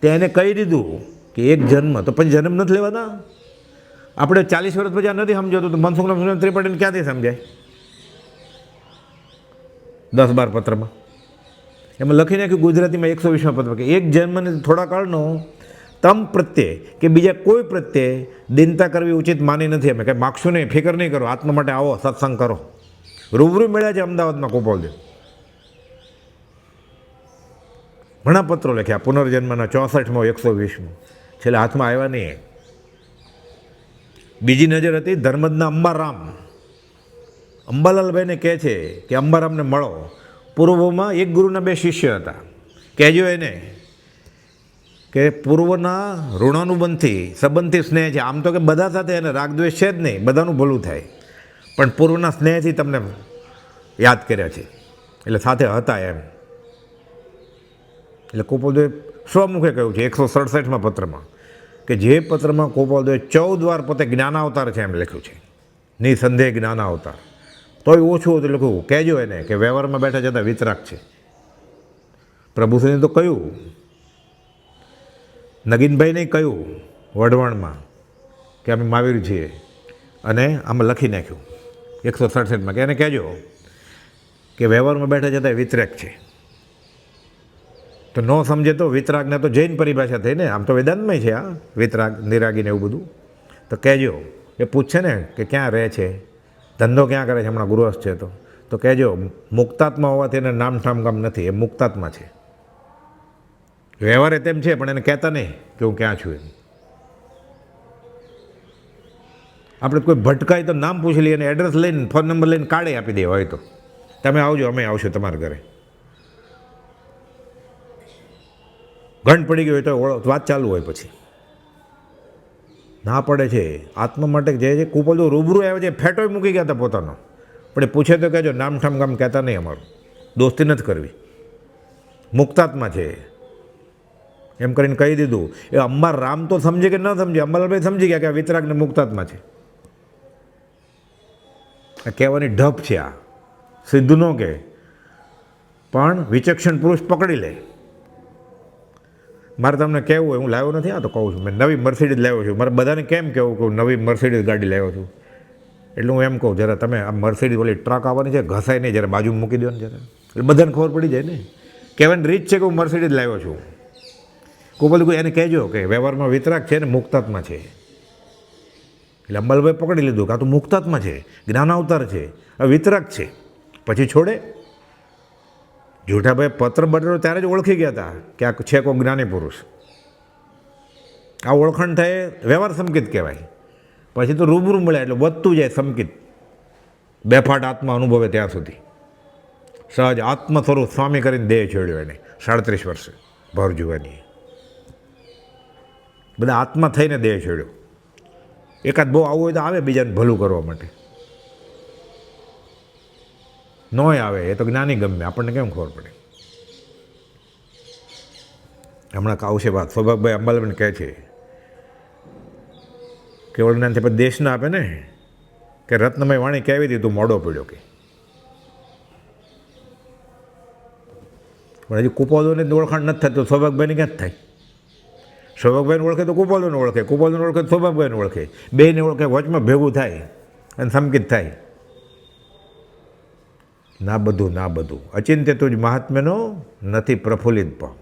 તે એને કહી દીધું કે એક જન્મ, તો પછી જન્મ નથી લેવાના. આપણે 40 વર્ષ પછી આ નથી સમજાતું તો મનસુખરામ ત્રિપાઠીને ક્યાંથી સમજાય? 10-12 પત્રમાં એમાં લખી નાખ્યું ગુજરાતીમાં 120માં પત્ર કે એક જન્મને થોડા કાળનો તમ પ્રત્યે કે બીજા કોઈ પ્રત્યે દિનતા કરવી ઉચિત માની નથી. અમે કંઈ માગશું નહીં, ફિકર નહીં કરો, આત્મા માટે આવો, સત્સંગ કરો. રૂબરૂ મળ્યા છે અમદાવાદમાં કુપોલદેવ. ઘણા પત્રો લખ્યા પુનર્જન્મના 64માં 120માં. છેલ્લે હાથમાં આવ્યા નહીં. બીજી નજર હતી ધર્મદના અંબારામ. અંબાલાલભાઈને કહે છે કે અંબારામને મળો. પૂર્વમાં એક ગુરુના 2 શિષ્ય હતા. કહેજો એને કે પૂર્વના ઋણાનુબંધથી, સંબંધથી સ્નેહ છે. આમ તો કે બધા સાથે એને રાગદ્વેષ છે જ નહીં, બધાનું ભલું થાય, પણ પૂર્વના સ્નેહથી તમને યાદ કર્યા છે, એટલે સાથે હતા એમ. એટલે કુપોલદેવ સ્વમુખે કહ્યું છે 167માં પત્રમાં કે જે પત્રમાં ગોપાલદેવે 14 વાર પોતે જ્ઞાનાવતાર છે એમ લખ્યું છે, નિસંદેહ જ્ઞાનાવતાર, તોય ઓછું હતું લખ્યું કહેજો એને કે વ્યવહારમાં બેઠા જતાં વિતરાગ છે. પ્રભુશ્રીને તો કહ્યું, નગીનભાઈને કહ્યું વઢવાણમાં કે અમે મહાવીર છીએ, અને આમાં લખી નાખ્યું 167માં કે એને કહેજો કે વ્યવહારમાં બેઠા જતાં વિતરાગ છે. તો ન સમજે તો વિતરાગને તો જૈન પરિભાષા થઈ ને, આમ તો વેદાંતમાં છે આ વિતરાગ નિરાગીને એવું બધું. તો કહેજો, એ પૂછશે ને કે ક્યાં રહે છે, ધંધો ક્યાં કરે છે, હમણાં ગૃહસ્થ છે, તો કહેજો મુક્તાત્મા હોવાથી એને નામ ઠામ કામ નથી, એ મુક્તાત્મા છે. વ્યવહારે તેમ છે પણ એને કહેતા નહીં કે હું ક્યાં છું એમ. આપણે કોઈ ભટકાય તો નામ પૂછી લઈએ અને એડ્રેસ લઈને ફોન નંબર લઈને કાઢે આપી દે હોય તો તમે આવજો, અમે આવશું તમારા ઘરે. ઘંટ પડી ગયો હોય તો વાત ચાલુ હોય, પછી ના પડે છે. આત્મા માટે જે છે કુપોલ રૂબરૂ આવે છે, ફેટોય મૂકી ગયા હતા પોતાનો, પણ એ પૂછે તો કહેજો નામ ઠામ કામ કહેતા નહીં, અમારું દોસ્તી નથી કરવી, મુક્તાત્મા છે એમ કરીને કહી દીધું. એ અંબાર રામ તો સમજે કે ન સમજે, અંબાલાલભાઈ સમજી ગયા કે આ વિતરાગને મુક્તાત્મા છે. આ કહેવાની ઢપ છે, આ સીધું ન કહે પણ વિચક્ષણ પુરુષ પકડી લે. મારે તમને કહેવું હોય, હું લાવ્યો નથી, આ તો કહું છું, મેં નવી મર્સિડીઝ લાવ્યો છું. મારે બધાને કેમ કહેવું કે હું નવી મર્સિડીઝ ગાડી લાવ્યો છું, એટલે હું એમ કહું જરા તમે આ મર્સિડીઝ ઓલી ટ્રક આવવાની છે ઘસાય નહીં, જરા બાજુ મૂકી દો ને જરા, એટલે બધાને ખબર પડી જાય ને. કહેવાની રીત છે કે હું મર્સિડીઝ લાવ્યો છું. કોઈ એને કહેજો કે વ્યવહારમાં વિતરાગ છે ને મુક્તાત્મા છે. એટલે અંબાલાલભાઈ પકડી લીધું કે આ તો મુક્તાત્મા છે, જ્ઞાનાવતાર છે, આ વિતરાગ છે. પછી છોડે. જૂઠાભાઈ પત્ર બટેલો ત્યારે જ ઓળખી ગયા હતા કે આ છે કોઈ જ્ઞાની પુરુષ. આ ઓળખાણ થાય વ્યવહાર સંકિત કહેવાય. પછી તો રૂબરૂ મળ્યા એટલે વધતું જાય સંકિત, બેફાટ આત્મા અનુભવે ત્યાં સુધી. સહજ આત્મ સ્વરૂપ સ્વામી કરીને દેહ છોડ્યો એને 37 વર્ષે ભર જુવાની. બધા આત્મા થઈને દેહ છોડ્યો. એકાદ બહુ આવું હોય તો આવે બીજાને ભલું કરવા માટે, નોય આવે એ તો જ્ઞાની ગમે, આપણને કેમ ખબર પડે. હમણાં આવશે વાત. સૌભાગભાઈ અંબાલાલભાઈને કહે છે કેવળ જ્ઞાનથી પછી દેશ ના આપે ને, કે રત્નમય વાણી કહેવી હતી તું મોડો પડ્યો કે. પણ હજી કુપોદોને ઓળખાણ નથી થતી તો સૌભાગભાઈને ક્યાં જ થાય? સૌભાગભાઈને ઓળખે તો કુપોદોને ઓળખે, કુપોદોને ઓળખે તો સૌભાગભાઈને ઓળખે, બેને ઓળખે, વચમાં ભેગું થાય અને સંકિત થાય. ના બધું ના બધું અચિંત્ય તુજ મહાત્મ્યનો નથી પ્રફુલ્લિત પણ.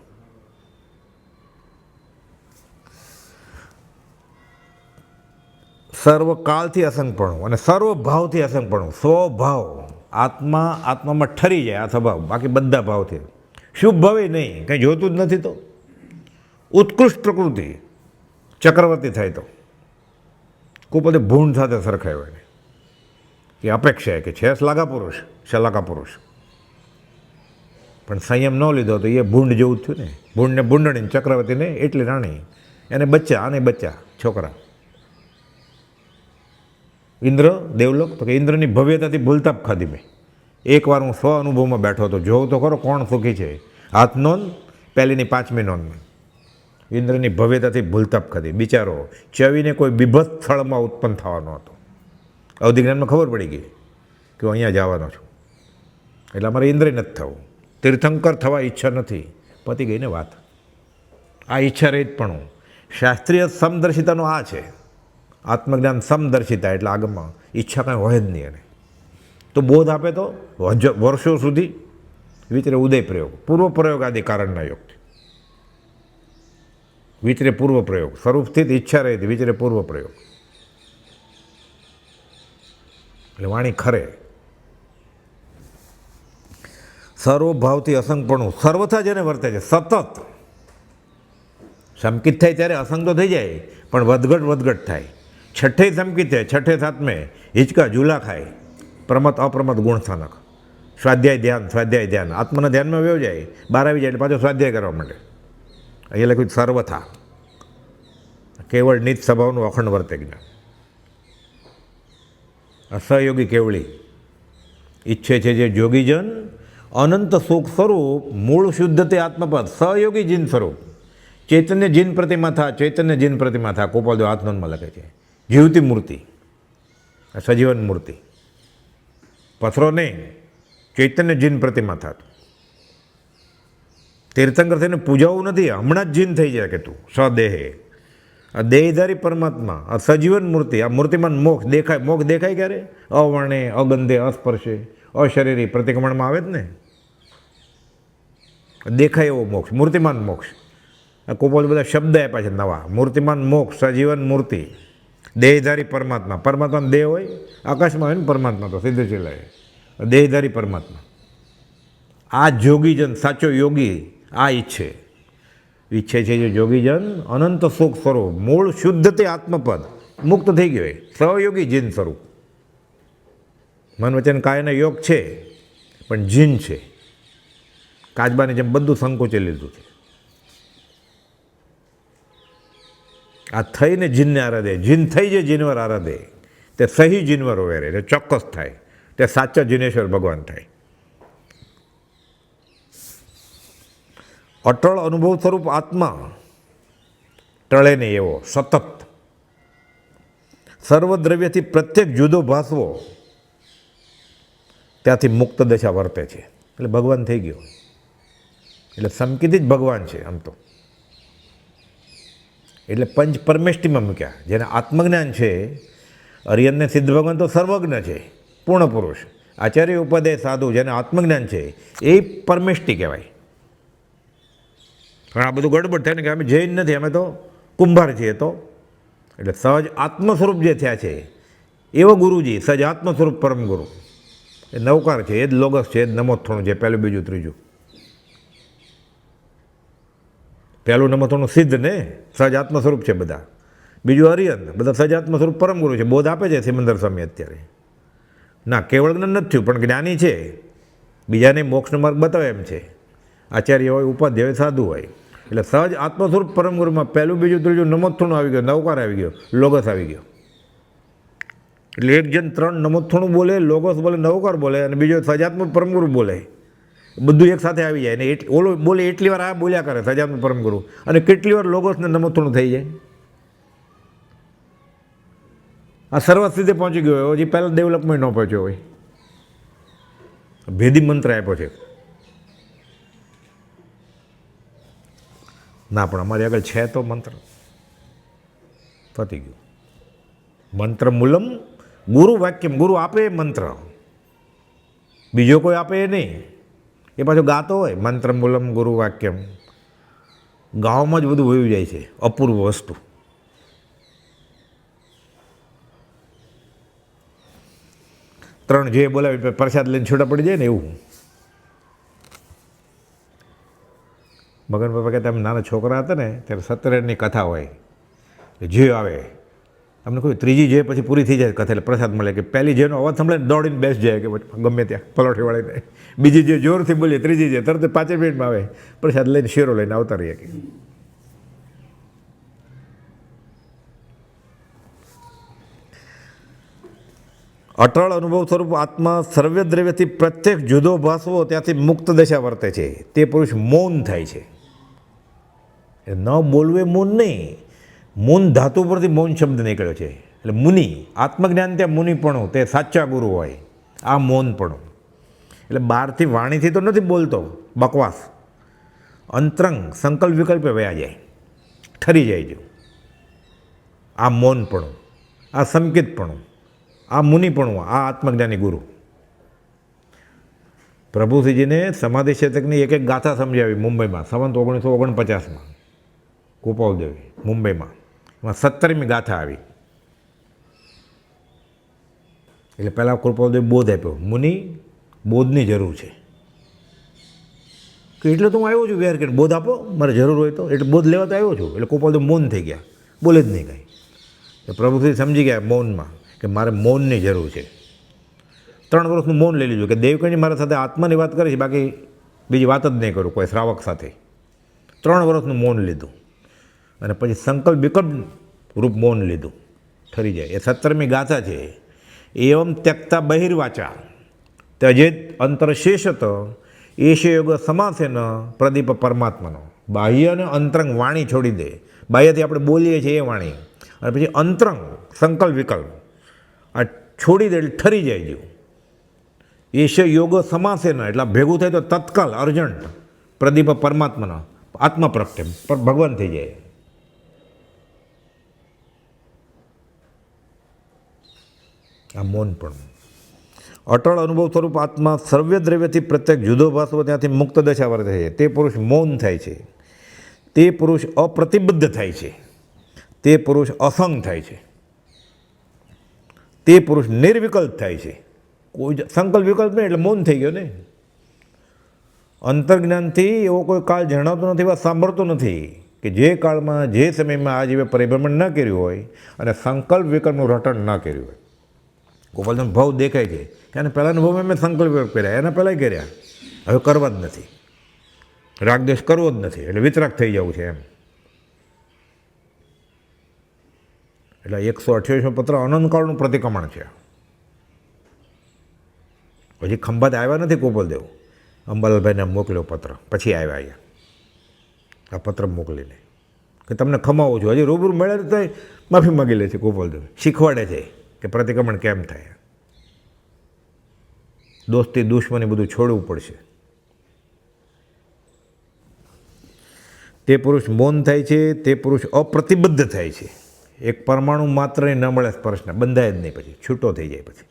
સર્વકાળથી અસંગપણું અને સર્વભાવથી અસંગપણું. સ્વભાવ આત્મા આત્મામાં ઠરી જાય આ સ્વભાવ, બાકી બધા ભાવથી. શુભ ભાવે નહીં, કંઈ જોતું જ નથી તો. ઉત્કૃષ્ટ પ્રકૃતિ ચક્રવર્તી થાય તો કુપોતે ભૂંડ સાથે સરખાયો એને. એ અપેક્ષા કે છે શ્લાઘા પુરુષ, શલાકા પુરુષ, પણ સંયમ ન લીધો તો એ ભૂંડ જેવું જ થયું ને. ભૂંડને ભૂંડણી, ચક્રવર્તીને એટલી રાણી, એને બચ્ચા, આને બચ્ચા છોકરા. ઇન્દ્ર દેવલોક તો કે ઇન્દ્રની ભવ્યતાથી ભૂલતાપ ખાધી મેં. એકવાર હું સ્વ અનુભવમાં બેઠો હતો, જોઉં તો ખરો કોણ સુખી છે. હાથ નોંધ પહેલીની 5મી નોંધમાં ઇન્દ્રની ભવ્યતાથી ભૂલતાપ ખાધી. બિચારો ચવીને કોઈ બીભત્સ સ્થળમાં ઉત્પન્ન થવાનો હતો. અવધિજ્ઞાનમાં ખબર પડી ગઈ કે હું અહીંયા જવાનો છું, એટલે અમારે ઇન્દ્રિય નથી થવું, તીર્થંકર થવા ઈચ્છા નથી. પતી ગઈ ને વાત. આ ઈચ્છા રહિત પણ શાસ્ત્રીય સમદર્શિતાનો આ છે. આત્મજ્ઞાન સમદર્શિતા એટલે આગળમાં ઈચ્છા કાંઈ હોય જ નહીં એને. તો બોધ આપે તો વર્ષો સુધી વિચરે ઉદય પ્રયોગ, પૂર્વ પ્રયોગ આદિ કારણના યોગથી વિચરે પૂર્વ પ્રયોગ, સ્વરૂપ સ્થિત ઈચ્છા રહિત વિચરે પૂર્વ પ્રયોગ. એટલે વાણી ખરે. સર્વભાવથી અસંગપણું સર્વથા જેને વર્તે છે, સતત સંકિત થાય ત્યારે અસંગ તો થઈ જાય પણ વધઘટ થાય. છઠ્ઠે સંકિત થાય, છઠ્ઠે સાતમે હિંચકા ઝૂલા ખાય. પ્રમત અપ્રમત ગુણ સ્થાનક. સ્વાધ્યાય ધ્યાન આત્માના ધ્યાનમાં વ્યવ જાય, બહાર આવી જાય એટલે પાછો સ્વાધ્યાય કરવા માંડે. અહીંયા લખ્યું સર્વથા, કેવળ નિત સ્વભાવનું અખંડ વર્તે જ્ઞાન. અસહયોગી કેવળી ઈચ્છે છે જે જોગીજન અનંત સુખ સ્વરૂપ મૂળ શુદ્ધ તે આત્મપદ સહયોગી જીન સ્વરૂપ. ચૈતન્ય જીન પ્રતિમા થા, ચૈતન્ય જીન પ્રતિમા થા, ગોપાલદેવ હાથ નોંધમાં લખે છે. જીવતી મૂર્તિ, સજીવન મૂર્તિ, પથરો નહીં, ચૈતન્ય જીન પ્રતિમા થા. તીર્થંકર થઈને પૂજાવું નથી, હમણાં જ જીન થઈ જાય કે તું સ્વદેહે. આ દેહધારી પરમાત્મા, આ સજીવન મૂર્તિ, આ મૂર્તિમાન મોક્ષ દેખાય. મોક્ષ દેખાય ક્યારે? અવર્ણે, અગંધે, અસ્પર્શે, અશરીરી પ્રતિક્રમણમાં આવે જ ને. દેખાય એવો મોક્ષ, મૂર્તિમાન મોક્ષ. આ કોપોલ બધા શબ્દ આપ્યા છે નવા. મૂર્તિમાન મોક્ષ, સજીવન મૂર્તિ, દેહધારી પરમાત્મા. પરમાત્માનો દેહ હોય, આકાશમાં હોય ને પરમાત્મા તો સીધું ચલાય. દેહધારી પરમાત્મા. આ જોગીજન, સાચો યોગી આ ઈચ્છે છે જે જોગીજન અનંત સુખ સ્વરૂપ, મૂળ શુદ્ધ તે આત્મપદ, મુક્ત થઈ ગયો સહયોગી જીન સ્વરૂપ. મન વચન કાયના યોગ છે પણ જીન છે. કાચબાની જેમ બધું સંકોચી લીધું છે. આ થઈને જીનને આરાધે, જીન થઈ જે જીનવર આરાધે તે સહી જીનવર હોય રે, ચોક્કસ થાય, તે સાચા જીનેશ્વર ભગવાન થાય. અટળ અનુભવ સ્વરૂપ આત્મા ટળે નહીં એવો સતત સર્વદ્રવ્યથી પ્રત્યેક જુદો ભાસવો, ત્યાંથી મુક્ત દશા વર્તે છે. એટલે ભગવાન થઈ ગયો, એટલે સમકીથી જ ભગવાન છે આમ તો. એટલે પંચ પરમેષ્ટિમાં મૂક્યા. જેને આત્મજ્ઞાન છે, અરિયનને સિદ્ધ ભગવાન તો સર્વજ્ઞ છે, પૂર્ણ પુરુષ. આચાર્ય ઉપાધ્યાય સાધુ, જેને આત્મજ્ઞાન છે એ પરમેષ્ટિ કહેવાય. પણ આ બધું ગડબડ થાય ને કે અમે જૈન નથી, અમે તો કુંભાર છીએ. તો એટલે સહજ આત્મ સ્વરૂપ જે થયા છે એવો ગુરુજી, સહજ આત્મ સ્વરૂપ પરમ ગુરુ, એ નવકાર છે, એ જ લોગસ છે, એ જ નમોથોણું છે. પહેલું, બીજું, ત્રીજું. પહેલું નમોથોણું સિદ્ધ ને સહજ આત્મ સ્વરૂપ છે બધા. બીજું અરિયન, બધા સહજ આત્મ સ્વરૂપ પરમ ગુરુ છે. બોધ આપે છે સિમંદર સ્વામી અત્યારે. ના કેવળ જ્ઞાન નથી થયું પણ જ્ઞાની છે, બીજાને મોક્ષનો માર્ગ બતાવે એમ છે. આચાર્ય હોય, ઉપાધ્યાય હોય, સાધુ હોય. એટલે સહજ આત્મ સ્વરૂપ પરમ ગુરુમાં પહેલું, બીજું, ત્રીજું નમોથોણું આવી ગયો, નવકાર આવી ગયો, લોગસ આવી ગયો. એટલે એક જણ 3 નમોથોણું બોલે, લોગસ બોલે, નવકાર બોલે, અને બીજો સજાત્મ પરમ ગુરુ બોલે. બધું એક સાથે આવી જાય. ને ઓલો બોલે એટલી વાર આ બોલ્યા કરે સજાત્મ પરમ ગુરુ, અને કેટલી વાર લોગસ ને નમોથોણું થઈ જાય. આ સર્વત સીધે પહોંચી ગયો હોય, હજી પહેલાં ડેવલપમેન્ટ ન પહોંચ્યો હોય. ભેદી મંત્ર આપ્યો છે. ના પણ અમારી આગળ છે તો મંત્ર પતી ગયું. મંત્ર મૂલમ ગુરુ વાક્યમ, ગુરુ આપે મંત્ર, બીજો કોઈ આપે એ નહીં. એ પાછો ગાતો હોય મંત્ર મૂલમ ગુરુ વાક્યમ. ગાવામાં જ બધું વયું જાય છે, અપૂર્વ વસ્તુ. ત્રણ જે બોલાવી પ્રસાદ લઈને છૂટા પડી જાય ને એવું. મગન બાપા કહેતા અમે નાના છોકરા હતા ને ત્યારે સત્યનારાયણની કથા હોય, જે આવે અમને કોઈ ત્રીજી જે પછી પૂરી થઈ જાય કથા, એટલે પ્રસાદ મળે. કે પહેલી જેનો અવાજ સાંભળે દોડીને બેસ જાય કે ગમે ત્યાં પલોઠી વાળીને. બીજી જે જોરથી બોલીએ, ત્રીજી જે તરત 5 મિનિટમાં આવે પ્રસાદ લઈને શેરો લઈને આવતા રહીએ. કે અટળ અનુભવ સ્વરૂપ આત્મા સર્વે દ્રવ્યથી પ્રત્યેક જુદો ભાસવો, ત્યાંથી મુક્ત દશા વર્તે છે. તે પુરુષ મૌન થાય છે. ન બોલવું એ મૌન નહીં, મૌન ધાતુ પરથી મૌન શબ્દ નીકળ્યો છે. એટલે મુનિ, આત્મજ્ઞાન ત્યાં મુનિપણું, તે સાચા ગુરુ હોય. આ મૌનપણું એટલે બહારથી વાણીથી તો નથી બોલતો બકવાસ, અંતરંગ સંકલ્પ વિકલ્પે વયા જાય, ઠરી જાય જો. આ મૌનપણું, આ સંકિતપણું, આ મુનિપણું, આ આત્મજ્ઞાની ગુરુ. પ્રભુશ્રીજીને સમાધિ શતકની એક ગાથા સમજાવી મુંબઈમાં સંવત 1949માં, ગોપાલદેવે મુંબઈમાં. એમાં 17મી ગાથા આવી. એટલે પહેલાં કૃપાલદેવ બોધ આપ્યો, મુનિ બોધની જરૂર છે. કે એટલે તો હું આવ્યો છું વેર કે બોધ આપો, મારે જરૂર હોય તો, એટલે બોધ લેવા તો આવ્યો છું. એટલે કૃપાલદેવ મૌન થઈ ગયા, બોલે જ નહીં કાંઈ. તો પ્રભુશ્રી સમજી ગયા મૌનમાં કે મારે મૌનની જરૂર છે. 3 વર્ષનું મૌન લઈ લીધું કે દેવકીની મારા સાથે આત્માની વાત કરે છે, બાકી બીજી વાત જ નહીં કરું કોઈ શ્રાવક સાથે. 3 વર્ષનું મૌન લીધું અને પછી સંકલ્પ વિકલ્પ રૂપ મૌન લીધું, ઠરી જાય. એ 17મી ગાથા છે. એવમ ત્યક્તા બહિર્વાચા ત્યજેત અંતરશેષત એશે યોગ સમાસેન પ્રદીપ પરમાત્માનો. બાહ્ય અને અંતરંગ વાણી છોડી દે. બાહ્યથી આપણે બોલીએ છીએ એ વાણી, અને પછી અંતરંગ સંકલ્પ વિકલ્પ આ છોડી દે એટલે ઠરી જાય જેવું. એશ યોગ સમાસેન એટલે ભેગું થાય તો તત્કાલ અર્જન્ટ પ્રદીપ પરમાત્માના આત્મા પ્રગટે પર ભગવાન થઈ જાય. આ મૌન પણ અટળ અનુભવ સ્વરૂપ આત્મા સર્વે દ્રવ્યથી પ્રત્યેક જુદો ભાસવો ત્યાંથી મુક્ત દશા વર્તે છે. તે પુરુષ મૌન થાય છે, તે પુરુષ અપ્રતિબદ્ધ થાય છે, તે પુરુષ અસંગ થાય છે, તે પુરુષ નિર્વિકલ્પ થાય છે. કોઈ સંકલ્પ વિકલ્પ નહીં એટલે મૌન થઈ ગયો ને. અંતર્જ્ઞાનથી એવો કોઈ કાળ જણાવતો નથી, વાત સાંભળતો નથી કે જે કાળમાં જે સમયમાં આ જીવે પરિભ્રમણ ન કર્યું હોય અને સંકલ્પ વિકલ્પનું રટણ ન કર્યું હોય. ગોપાલદાસ ભાવ દેખાય છે કે આને પહેલાંના ભાવમાં મેં સંકલ્પ વિકલ્પ કર્યા, એના પહેલાંય કર્યા, હવે કરવા જ નથી, રાગદ્વેષ કરવો જ નથી, એટલે વિતરાગ થઈ જવું છે એમ. એટલે 128મો પત્ર અનંતકાળનું પ્રતિક્રમણ છે. હજી ખંભાત આવ્યા નથી ગોપાલદેવ, અંબાલાલભાઈને મોકલ્યો પત્ર, પછી આવ્યા અહીંયા આ પત્ર મોકલીને કે તમને ખમાવું છું. હજી રૂબરૂ મળે તો માફી માગી લે છે ગોપાલદેવ, શીખવાડે છે કે પ્રતિક્રમણ કેમ થાય. દોસ્તી દુશ્મની બધું છોડવું પડશે. તે પુરુષ મૌન થાય છે, તે પુરુષ અપ્રતિબદ્ધ થાય છે. એક પરમાણુ માત્ર ન મળે સ્પર્શને, બંધાય જ નહીં, પછી છૂટો થઈ જાય. પછી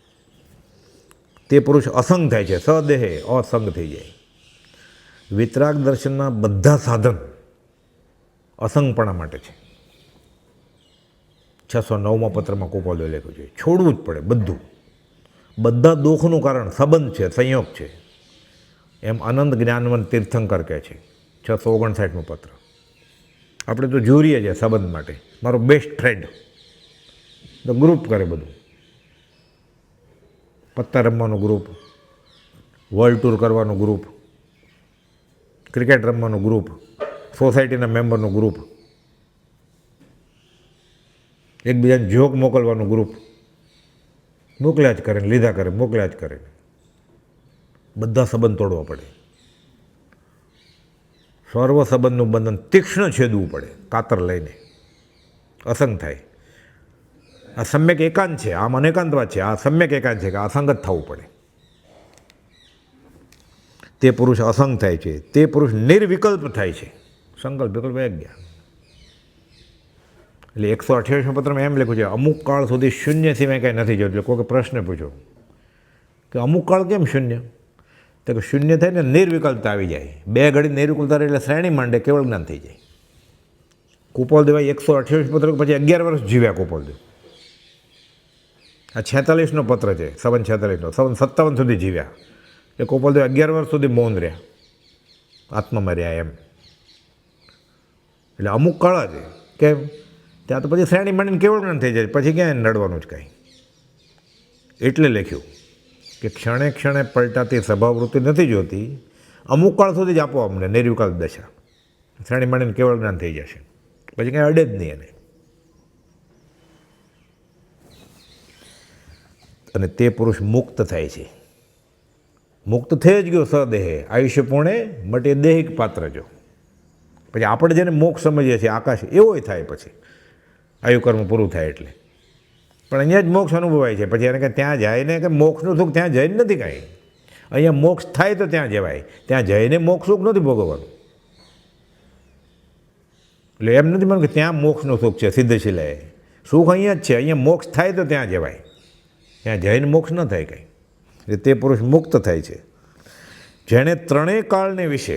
તે પુરુષ અસંગ થાય છે, સદેહે અસંગ થઈ જાય. વિતરાગ દર્શનના બધા સાધન અસંગપણા માટે છે. 609મા પત્રમાં ગોપાલદેવ લખ્યું છે છોડવું જ પડે બધું. બધા દુઃખનું કારણ સંબંધ છે, સંયોગ છે. એમ અનંત જ્ઞાનવંત તીર્થંકર કહે છે. 659મું પત્ર. આપણે તો જોરીએ છીએ સંબંધ માટે, મારો બેસ્ટ ફ્રેન્ડ તો ગ્રુપ કરે બધું, પત્તા રમવાનું ગ્રુપ, વર્લ્ડ ટૂર કરવાનું ગ્રુપ, ક્રિકેટ રમવાનું ગ્રુપ, સોસાયટીના મેમ્બરનું ગ્રુપ, એકબીજાને જોક મોકલવાનું ગ્રુપ, મોકલ્યા જ કરે, લીધા કરે, મોકલ્યા જ કરે. બધા સંબંધ તોડવા પડે. સર્વ સંબંધનું બંધન તીક્ષ્ણ છેદવું પડે, કાતર લઈને. અસંગ થાય. આ સમ્યક એકાંત છે, આમ અનેકાંતવાદ છે, આ સમ્યક એકાંત છે કે અસંગત થવું પડે. તે પુરુષ અસંગ થાય છે, તે પુરુષ નિર્વિકલ્પ થાય છે. સંકલ્પ વિકલ્પ એક ગયા. એટલે 128મા પત્રમાં એમ લખ્યું છે અમુક કાળ સુધી શૂન્ય સિવાય કાંઈ નથી જોયું. એટલે કોઈ પ્રશ્ન પૂછો કે અમુક કાળ કેમ શૂન્ય? તો કે શૂન્ય થાય ને નિર્વિકલ્પતા આવી જાય. બે ઘડી નિર્વિકલ્પતા એટલે શ્રેણી માંડે કેવળ જ્ઞાન થઈ જાય. ગોપાલદેવ 128 પત્ર પછી 11 વર્ષ જીવ્યા ગોપાલદેવ. આ 46નો પત્ર છે, 47નો, 57 સુધી જીવ્યા. એ ગોપાલદેવ 11 વર્ષ સુધી મૌન રહ્યા, આત્મામાં રહ્યા એમ. એટલે અમુક કાળ છે કેમ? ત્યાં તો પછી શ્રેણી માંડીને કેવળ જ્ઞાન થઈ જાય, પછી ક્યાંય નડવાનું જ કાંઈ. એટલે લખ્યું કે ક્ષણે ક્ષણે પલટાતી સ્વભાવવૃત્તિ નથી જોતી, અમુક કાળ સુધી જ આપો અમને નિર્વિકલ્પ દશા, શ્રેણી માંડીને કેવળ જ્ઞાન થઈ જશે, પછી કાંઈ અડે જ નહીં એને. અને તે પુરુષ મુક્ત થાય છે. મુક્ત થઈ જ ગયો સદેહે, આયુષ્ય પૂર્ણે મટે દેહિક પાત્ર જો. પછી આપણે જેને મોક્ષ સમજીએ છીએ આકાશ, એવોય થાય પછી આયુકર્મ પૂરું થાય એટલે. પણ અહીંયા જ મોક્ષ અનુભવાય છે. પછી એને કંઈ ત્યાં જાય ને કે મોક્ષનું સુખ ત્યાં જઈને નથી કાંઈ. અહીંયા મોક્ષ થાય તો ત્યાં જવાય, ત્યાં જઈને મોક્ષ સુખ નથી ભોગવવાનું. એટલે એમ નથી માનું કે ત્યાં મોક્ષનું સુખ છે સિદ્ધશિલાએ. સુખ અહીંયા જ છે, અહીંયા મોક્ષ થાય તો ત્યાં જવાય, ત્યાં જઈને મોક્ષ ન થાય કાંઈ. એટલે તે પુરુષ મુક્ત થાય છે. જેણે ત્રણેય કાળને વિશે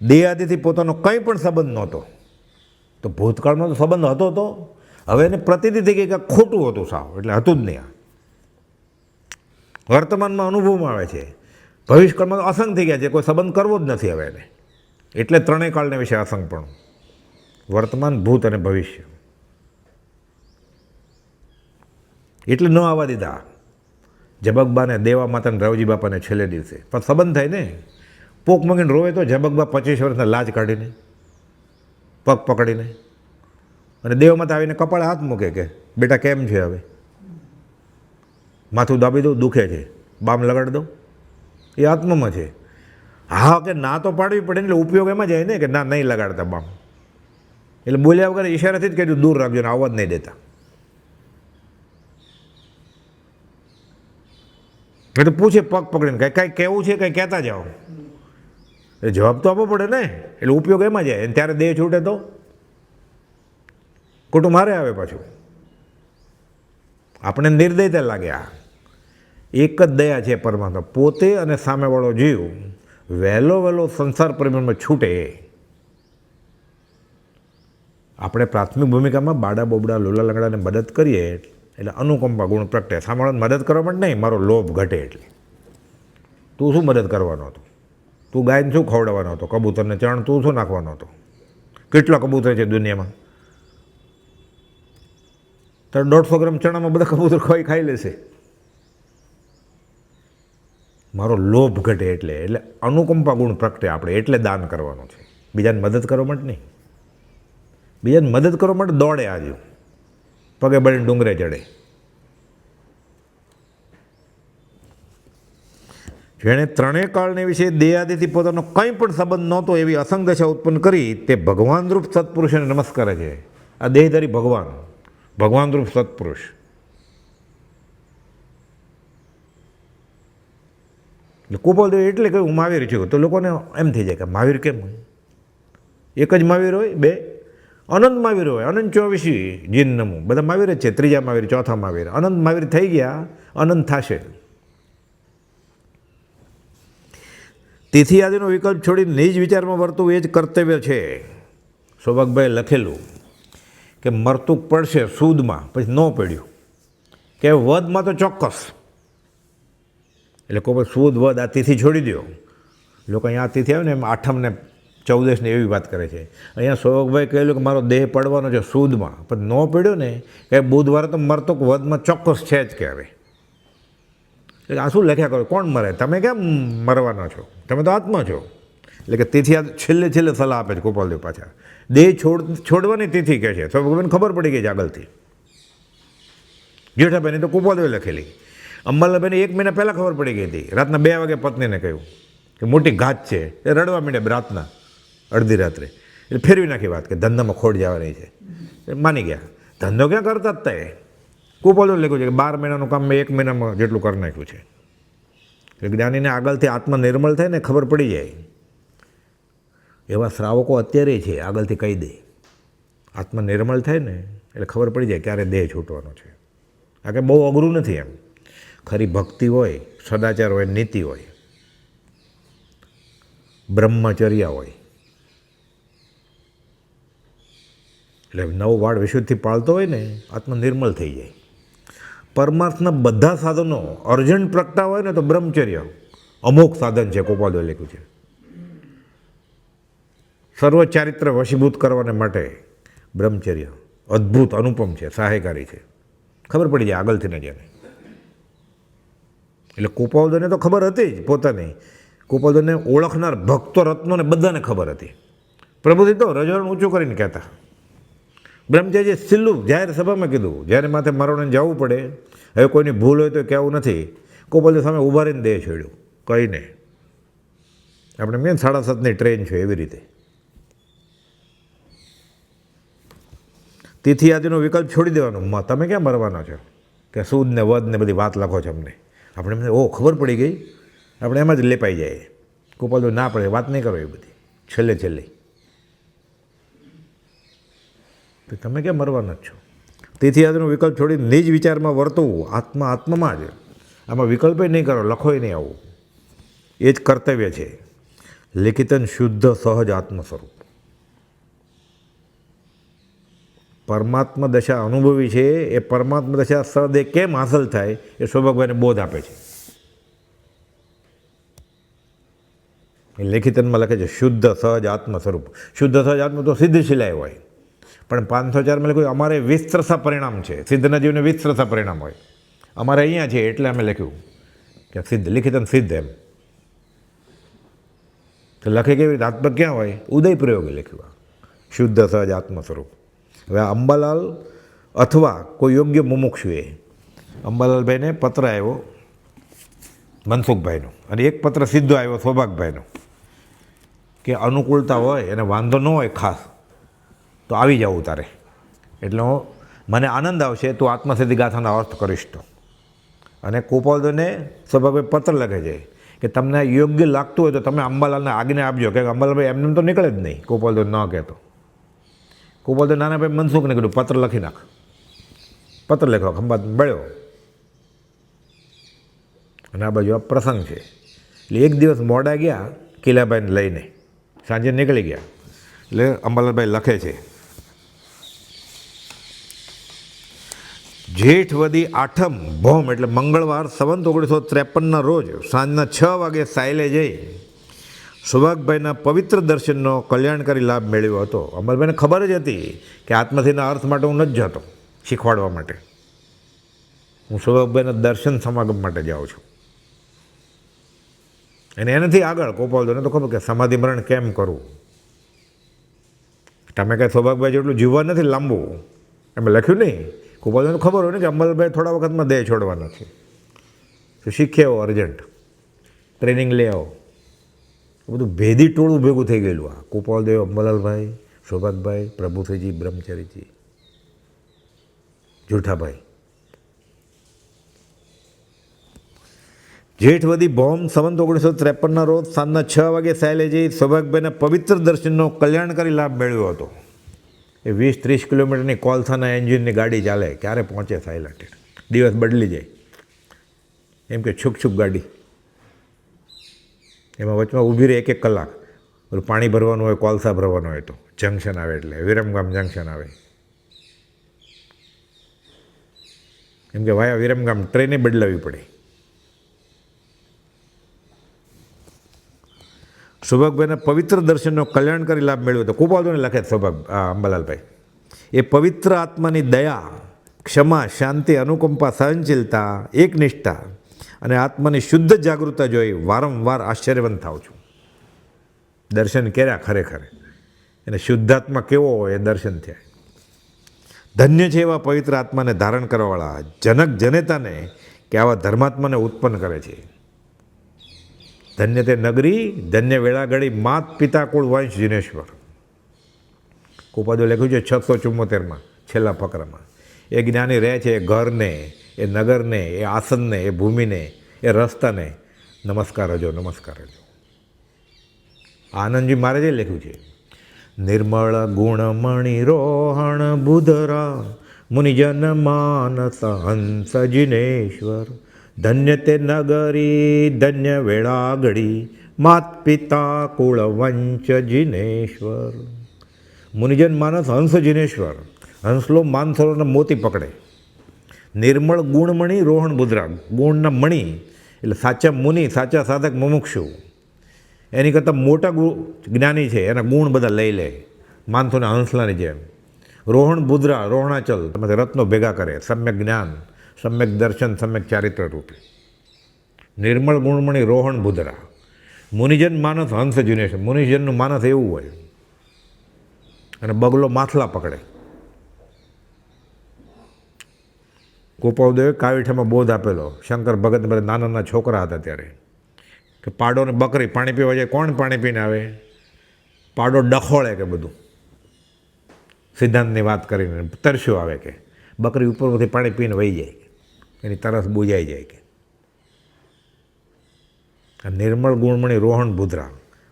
દેહાદિથી પોતાનો કંઈ પણ સંબંધ નહોતો. તો ભૂતકાળમાં તો સંબંધ હતો તો હવે એને પ્રતિતિ થઈ ગઈ કે ખોટું હતું સાવ, એટલે હતું જ નહીં. આ વર્તમાનમાં અનુભવમાં આવે છે, ભવિષ્યકાળમાં તો અસંગ થઈ ગયા છે, કોઈ સંબંધ કરવો જ નથી હવે એને. એટલે ત્રણેય કાળને વિશે અસંગપણું, વર્તમાન, ભૂત અને ભવિષ્ય. એટલે ન આવવા દીધા ઝબકબાને, દેવા માતાને, રાવજી બાપાને છેલ્લે દિવસે. પણ સંબંધ થાય ને, પોક મગીને રોવે તો ઝબકબા 25 વર્ષના લાજ કાઢીને, પગ પકડીને, અને દેવ માતા આવીને કપાળે હાથ મૂકે કે બેટા કેમ છે, હવે માથું દાબી દઉં, દુખે છે, બામ લગાડી દઉં. એ આત્મામાં છે. હા કે ના તો પાડવી પડે એટલે ઉપયોગ એમાં જાય ને કે ના નહીં લગાડતા બામ, એટલે બોલ્યા વગર ઈશારાથી જ કીધું દૂર રાખજો ને આવવા જ નહીં દેતા. એ તો પૂછે પગ પકડીને કાંઈ કહેવું છે કંઈ કહેતા જાઓ, એ જવાબ તો આપવો પડે ને, એટલે ઉપયોગ એમાં જાય. અને ત્યારે દેહ છૂટે તો કુટુંબ હારે આવે પાછું. આપણે નિર્દયતા લાગે. આ એક જ દયા છે પરમાત્મા, પોતે અને સામેવાળો જીવ વહેલો સંસાર પરિબળમાં છૂટે. આપણે પ્રાથમિક ભૂમિકામાં બાડા બોબડા લોલા લંગડાને મદદ કરીએ એટલે અનુકંપા ગુણ પ્રગટે. સામેવાળાને મદદ કરવા માટે નહીં, મારો લોભ ઘટે. એટલે તું શું મદદ કરવાનો હતો? તું ગાયને શું ખવડાવવાનો હતો? કબૂતરને ચણ તું શું નાખવાનો હતો? કેટલા કબૂતર છે દુનિયામાં? તો 150 ગ્રામ ચણામાં બધા કબૂતર ખાઈ લેશે. મારો લોભ ઘટે એટલે અનુકંપા ગુણ પ્રગટે આપણે, એટલે દાન કરવાનું છે, બીજાને મદદ કરવા માટે નહીં. બીજાને મદદ કરવા માટે દોડે આજુ, પગે બળીને ડુંગરે ચડે. જેણે ત્રણેય કાળને વિશે દેહાદિથી પોતાનો કંઈ પણ સંબંધ નહોતો એવી અસંગ દશા ઉત્પન્ન કરી તે ભગવાનરૂપ સત્પુરુષને નમસ્કારે છે. આ દેહધારી ભગવાનરૂપ સત્પુરુષ. એટલે કુપોલદેવ એટલે કે હું મહાવીર છું, તો લોકોને એમ થઈ જાય કે મહાવીર કેમ હોય? એક જ મહાવીર હોય? બે અનંત મહાવીર હોય, અનંત 24 જીન નમું, બધા મહાવીર જ છે. ત્રીજા મહાવીર, ચોથા મહાવીર, અનંત મહાવીર થઈ ગયા, અનંત થશે. તિથિ આદિનો વિકલ્પ છોડી નિજ વિચારમાં વર્તવું એ જ કર્તવ્ય છે. સૌભાગભાઈ લખેલું કે મરતું પડશે સૂદમાં, પછી ન પડ્યું કે વધમાં તો ચોક્કસ. એટલે કોઈ સૂદ વધ આ તિથિ છોડી દો. લોકો અહીંયા આ તિથિ આવે ને એમ 8મ ને 14 એવી વાત કરે છે. અહીંયા સૌભાગભાઈ કહેલું કે મારો દેહ પડવાનો છે સૂદમાં, પણ ન પડ્યો ને કે બુધવારે તો મરતો વધમાં ચોક્કસ છે જ કે. હવે એટલે આ શું લખ્યા કરો? કોણ મરે? તમે કેમ મરવાના છો? તમે તો આત્મા છો. એટલે કે તિથિ આ છેલ્લે સલાહ આપે છે ગોપાલદેવ પાછા. દેહ છોડવાની તિથિ કહે છે. સૌભાગભાઈને ખબર પડી ગઈ છે આગળથી. જેઠાભાઈની તો ગોપાલદેવે લખેલી. અંબાલાભાઈને 1 મહિના પહેલાં ખબર પડી ગઈ હતી. રાતના 2 વાગે પત્નીને કહ્યું કે મોટી ઘાત છે. એ રડવા માંડ્યા રાતના અડધી રાત્રે. એટલે ફેરવી નાખી વાત કે ધંધામાં ખોટ જવાની છે. એ માની ગયા. ધંધો ક્યાં કરતા જ થાય. કુપોલદેવ લખ્યું છે કે 12 મહિનાનું કામ મેં 1 મહિનામાં જેટલું કરી નાખ્યું છે. એટલે જ્ઞાનીને આગળથી આત્મા નિર્મળ થાય ને ખબર પડી જાય. એવા શ્રાવકો અત્યારે છે, આગળથી કહી દે. આત્મા નિર્મળ થાય ને એટલે ખબર પડી જાય ક્યારે દેહ છૂટવાનો છે. આ કે બહુ અઘરું નથી. એમ ખરી ભક્તિ હોય, સદાચાર હોય, નીતિ હોય, બ્રહ્મચર્યા હોય, એટલે 9 વાળ વિશુદ્ધથી પાળતો હોય ને આત્મા નિર્મળ થઈ જાય. પરમાર્થના બધા સાધનો અર્જન્ટ પ્રગટા હોય ને તો બ્રહ્મચર્ય અમુક સાધન છે. ગોપાલદેવે લખ્યું છે. સર્વ ચારિત્ર વશીભૂત કરવાને માટે બ્રહ્મચર્ય અદ્ભુત અનુપમ છે, સહાયકારી છે. ખબર પડી જાય આગળથી ને જેને. એટલે ગોપાલદેવને તો ખબર હતી જ પોતાની. ગોપાલદેવને ઓળખનાર ભક્તો રત્નોને બધાને ખબર હતી. પ્રભુજી તો રજોરણ ઊંચું કરીને કહેતા. બ્રહ્મચર્ય છેલ્લું જાહેર સભામાં કીધું. જ્યારે માથે મરવાને જવું પડે, હવે કોઈની ભૂલ હોય તો કહેવું નથી. ગોપાલદેવ સામે ઊભા રહીને દેહ છોડ્યું કહીને. આપણે મેં 7:30ની ટ્રેન છે એવી રીતે. તિથિ આદિનો વિકલ્પ છોડી દેવાનો. તમે ક્યાં મરવાના છો કે સૂદ ને વધ ને બધી વાત લખો છો અમને? આપણે એમને ખબર પડી ગઈ, આપણે એમાં જ લેપાઈ જાય. ગોપાલદેવ ના પડે, વાત નહીં કરો એ બધી. છેલ્લે તો તમે ક્યાં મરવાના જ છો? તિથિ આદિનો વિકલ્પ છોડી નિજ વિચારમાં વર્તવું, આત્મામાં જ. આમાં વિકલ્પે નહીં કરો, લખોય નહીં આવું. એ જ કર્તવ્ય છે. લિખિતન શુદ્ધ સહજ આત્મ સ્વરૂપ. પરમાત્મા દશા અનુભવી છે. એ પરમાત્મા દશા સદે કેમ હાંસલ થાય એ સૌભાગભાઈને બોધ આપે છે. એ લેખિતનમાં લખે છે શુદ્ધ સહજ આત્મ સ્વરૂપ. શુદ્ધ સહજ આત્મ તો સિદ્ધ શિલાય હોય, પણ 504 લખ્યું અમારે વિસ્તરસા પરિણામ છે. સિદ્ધના જીવને વિસ્તરસા પરિણામ હોય. અમારે અહીંયા છે એટલે અમે લખ્યું કે સિદ્ધ, લિખિતન સિદ્ધ. એમ તો લખે કેવી રીતે? આત્મા ક્યાં હોય? ઉદય પ્રયોગે લખ્યું શુદ્ધ સહજ આત્મ સ્વરૂપ. હવે અંબાલાલ અથવા કોઈ યોગ્ય મુમુક્ષુએ અંબાલાલભાઈને પત્ર આવ્યો મનસુખભાઈનો, અને એક પત્ર સીધો આવ્યો સૌભાગભાઈનો. કે અનુકૂળતા હોય અને વાંધો ન હોય ખાસ તો આવી જવું તારે. એટલે મને આનંદ આવશે તું આત્મસિદ્ધિ ગાથાનો અર્થ કરીશ તો. અને ગોપાલદેવને સ્વભાવે પત્ર લખે છે કે તમને યોગ્ય લાગતું હોય તો તમે અંબાલાલને આજ્ઞા આપજો, કે અંબાલાલભાઈ એમને તો નીકળે જ નહીં ગોપાલદેવ ન કહેતો. ગોપાલદેવ નાના ભાઈ મનસુખને કીધું પત્ર લખી નાખ. પત્ર લખ્યો, ખંભાત મળ્યો. અને આ બાજુ આ પ્રસંગ છે. એટલે એક દિવસ મોડા ગયા કિલાભાઈને લઈને, સાંજે નીકળી ગયા. એટલે અંબાલાલભાઈ લખે છે, જેઠવદી આઠમ ભૌમ એટલે મંગળવાર સંવંત 1953ના રોજ સાંજના 6 વાગે સાયલે જઈ સૌભાગભાઈના પવિત્ર દર્શનનો કલ્યાણકારી લાભ મેળવ્યો હતો. અંબાલાલભાઈને ખબર જ હતી કે આત્મસિદ્ધિના અર્થ માટે હું નથી જતો શીખવાડવા માટે, હું સૌભાગભાઈના દર્શન સમાગમ માટે જાઉં છું. અને એનાથી આગળ ગોપાલદેવને તો ખબર કે સમાધિ મરણ કેમ કરવું. તમે કાંઈ સૌભાગભાઈ જેટલું જીવવા નથી લાંબુ એમ લખ્યું નહીં. ગોપાલદેવને ખબર હોય ને કે અંબાલાલભાઈ થોડા વખતમાં દેહ છોડવાના છે, તો શીખી આવો, અર્જન્ટ ટ્રેનિંગ લઈ આવો. બધું ભેદી ટોળું ભેગું થઈ ગયેલું. આ ગોપાલદેવ, અંબાલાલભાઈ, સૌભાગભાઈ, પ્રભુસિંહજી, બ્રહ્મચારીજી, જૂઠાભાઈ. જેઠવદી ભૌમ સંવંત 1953ના રોજ સાંજના 6 વાગે સાયલે જઈ સૌભાગભાઈના પવિત્ર દર્શનનો કલ્યાણકારી લાભ મેળવ્યો હતો. એ 20-30 કિલોમીટરની કોલસાના એન્જિનની ગાડી ચાલે, ક્યારે પહોંચે સાયલા? દિવસ બદલી જાય. એમ કે છૂક ગાડી, એમાં વચમાં ઊભી રહે 1-1 કલાક. પેલું પાણી ભરવાનું હોય, કોલસા ભરવાનું હોય તો જંકશન આવે, એટલે વિરમગામ જંકશન આવે. એમ કે વાયા વિરમગામ ટ્રેને બદલાવી પડે. સૌભાગભાઈના પવિત્ર દર્શનનો કલ્યાણકારી લાભ મેળવ્યો હતો. ગોપાલદેવને લખે અંબાલાલભાઈ, એ પવિત્ર આત્માની દયા, ક્ષમા, શાંતિ, અનુકંપા, સહનશીલતા, એકનિષ્ઠા અને આત્માની શુદ્ધ જાગૃતતા જોઈ વારંવાર આશ્ચર્યવંત થાઉં છું. દર્શન કર્યા ખરેખર, એને શુદ્ધાત્મા કેવો હોય એ દર્શન થયા. ધન્ય છે એવા પવિત્ર આત્માને ધારણ કરવાવાળા જનક જનેતાને કે આવા ધર્માત્માને ઉત્પન્ન કરે છે. ધન્ય તે નગરી, ધન્ય વેળાગળી, માત પિતા કુળ વંશ જીનેશ્વર. ગોપાલદેવ લખ્યું છે 674માં છેલ્લા ફકરામાં. એ જ્ઞાની રહે છે એ ઘરને, એ નગરને, એ આસનને, એ ભૂમિને, એ રસ્તાને નમસ્કાર હજો, નમસ્કાર હજો. આનંદજી મહારાજે લખ્યું છે, નિર્મળ ગુણમણિ રોહણ બુધરા મુનિજન માનસ હંસ જીનેશ્વર. ધન્ય તે નગરી, ધન્ય વેળાગળી, માત પિતા કુળ વંશ જીનેશ્વર. મુનિજન માનસ હંસ જીનેશ્વર. હંસલો માનસરોના મોતી પકડે. નિર્મળ ગુણમણિ રોહણ બુધરા, ગુણના મણિ એટલે સાચા મુનિ, સાચા સાધક, મુમુક્ષુ. એની કરતાં મોટા જ્ઞાની છે, એના ગુણ બધા લઈ લે માનસોના હંસલાની જેમ. રોહણ બુધરા, રોહણાચલ, તમે રત્નો ભેગા કરે. સમ્યક જ્ઞાન, સમ્યક દર્શન, સમ્યક ચારિત્ર રૂપે. નિર્મળ ગુણમણી રોહણ બુધરા. મુનિજન માનસ હંસ જીનેશ. મુનિજનનું માનસ એવું હોય અને બગલો માથલા પકડે. ગોપાલદેવે કાવીઠામાં બોધ આપેલો. શંકર ભગત બધા નાના છોકરા હતા ત્યારે, કે પાડો ને બકરી પાણી પીવા જાય, કોણ પાણી પીને આવે? પાડો ડખોળે કે બધું સિદ્ધાંતની વાત કરીને તરસ્યો આવે કે બકરી ઉપરથી પાણી પીને વહી જાય, એની તરસ બુજાઈ જાય કે. આ નિર્મળ ગુણમણી રોહણ બુધરા,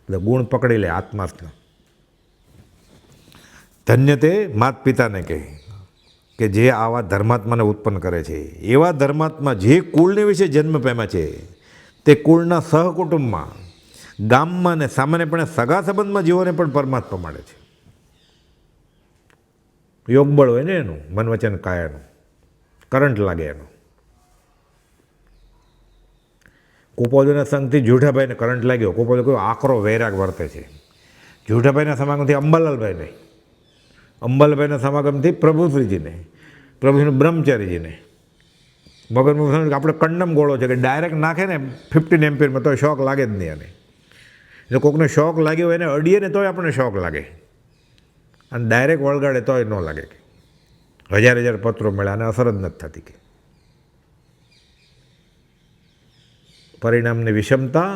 બધા ગુણ પકડી લે આત્માર્થના. ધન્ય તે માત પિતાને કહે કે જે આવા ધર્માત્માને ઉત્પન્ન કરે છે. એવા ધર્માત્મા જે કુળને વિશે જન્મ પામ્યા છે તે કુળના સહકુટુંબમાં, ગામમાં ને સામાન્યપણે સગા સંબંધમાં જીવોને પણ પરમાત્મા મળે છે. યોગબળ હોય ને એનું, મન વચન કાયાનું, કરંટ લાગે એનો. ગોપાલદેવના સંઘથી જૂઠાભાઈને કરંટ લાગ્યો. ગોપાલદેવ કોઈ આકરો વૈરાગ વર્તે છે. જૂઠાભાઈના સમાગમથી અંબાલાલભાઈને, અંબાલાલભાઈના સમાગમથી પ્રભુશ્રીજીને, પ્રભુશ્રી બ્રહ્મચારીજીને મગજમાં આપણે કંડમ ગોળો છે કે ડાયરેક્ટ નાખે ને 15 એમ્પિયરમાં તો શોખ લાગે જ નહીં. અને જો કોઈકને શોખ લાગ્યો એને અડીએ ને તોય આપણને શોખ લાગે, અને ડાયરેક્ટ વળગાડે તોય ન લાગે. કે હજાર પત્રો મળ્યા અને અસર જ નથી થતી. કે પરિણામની વિષમતા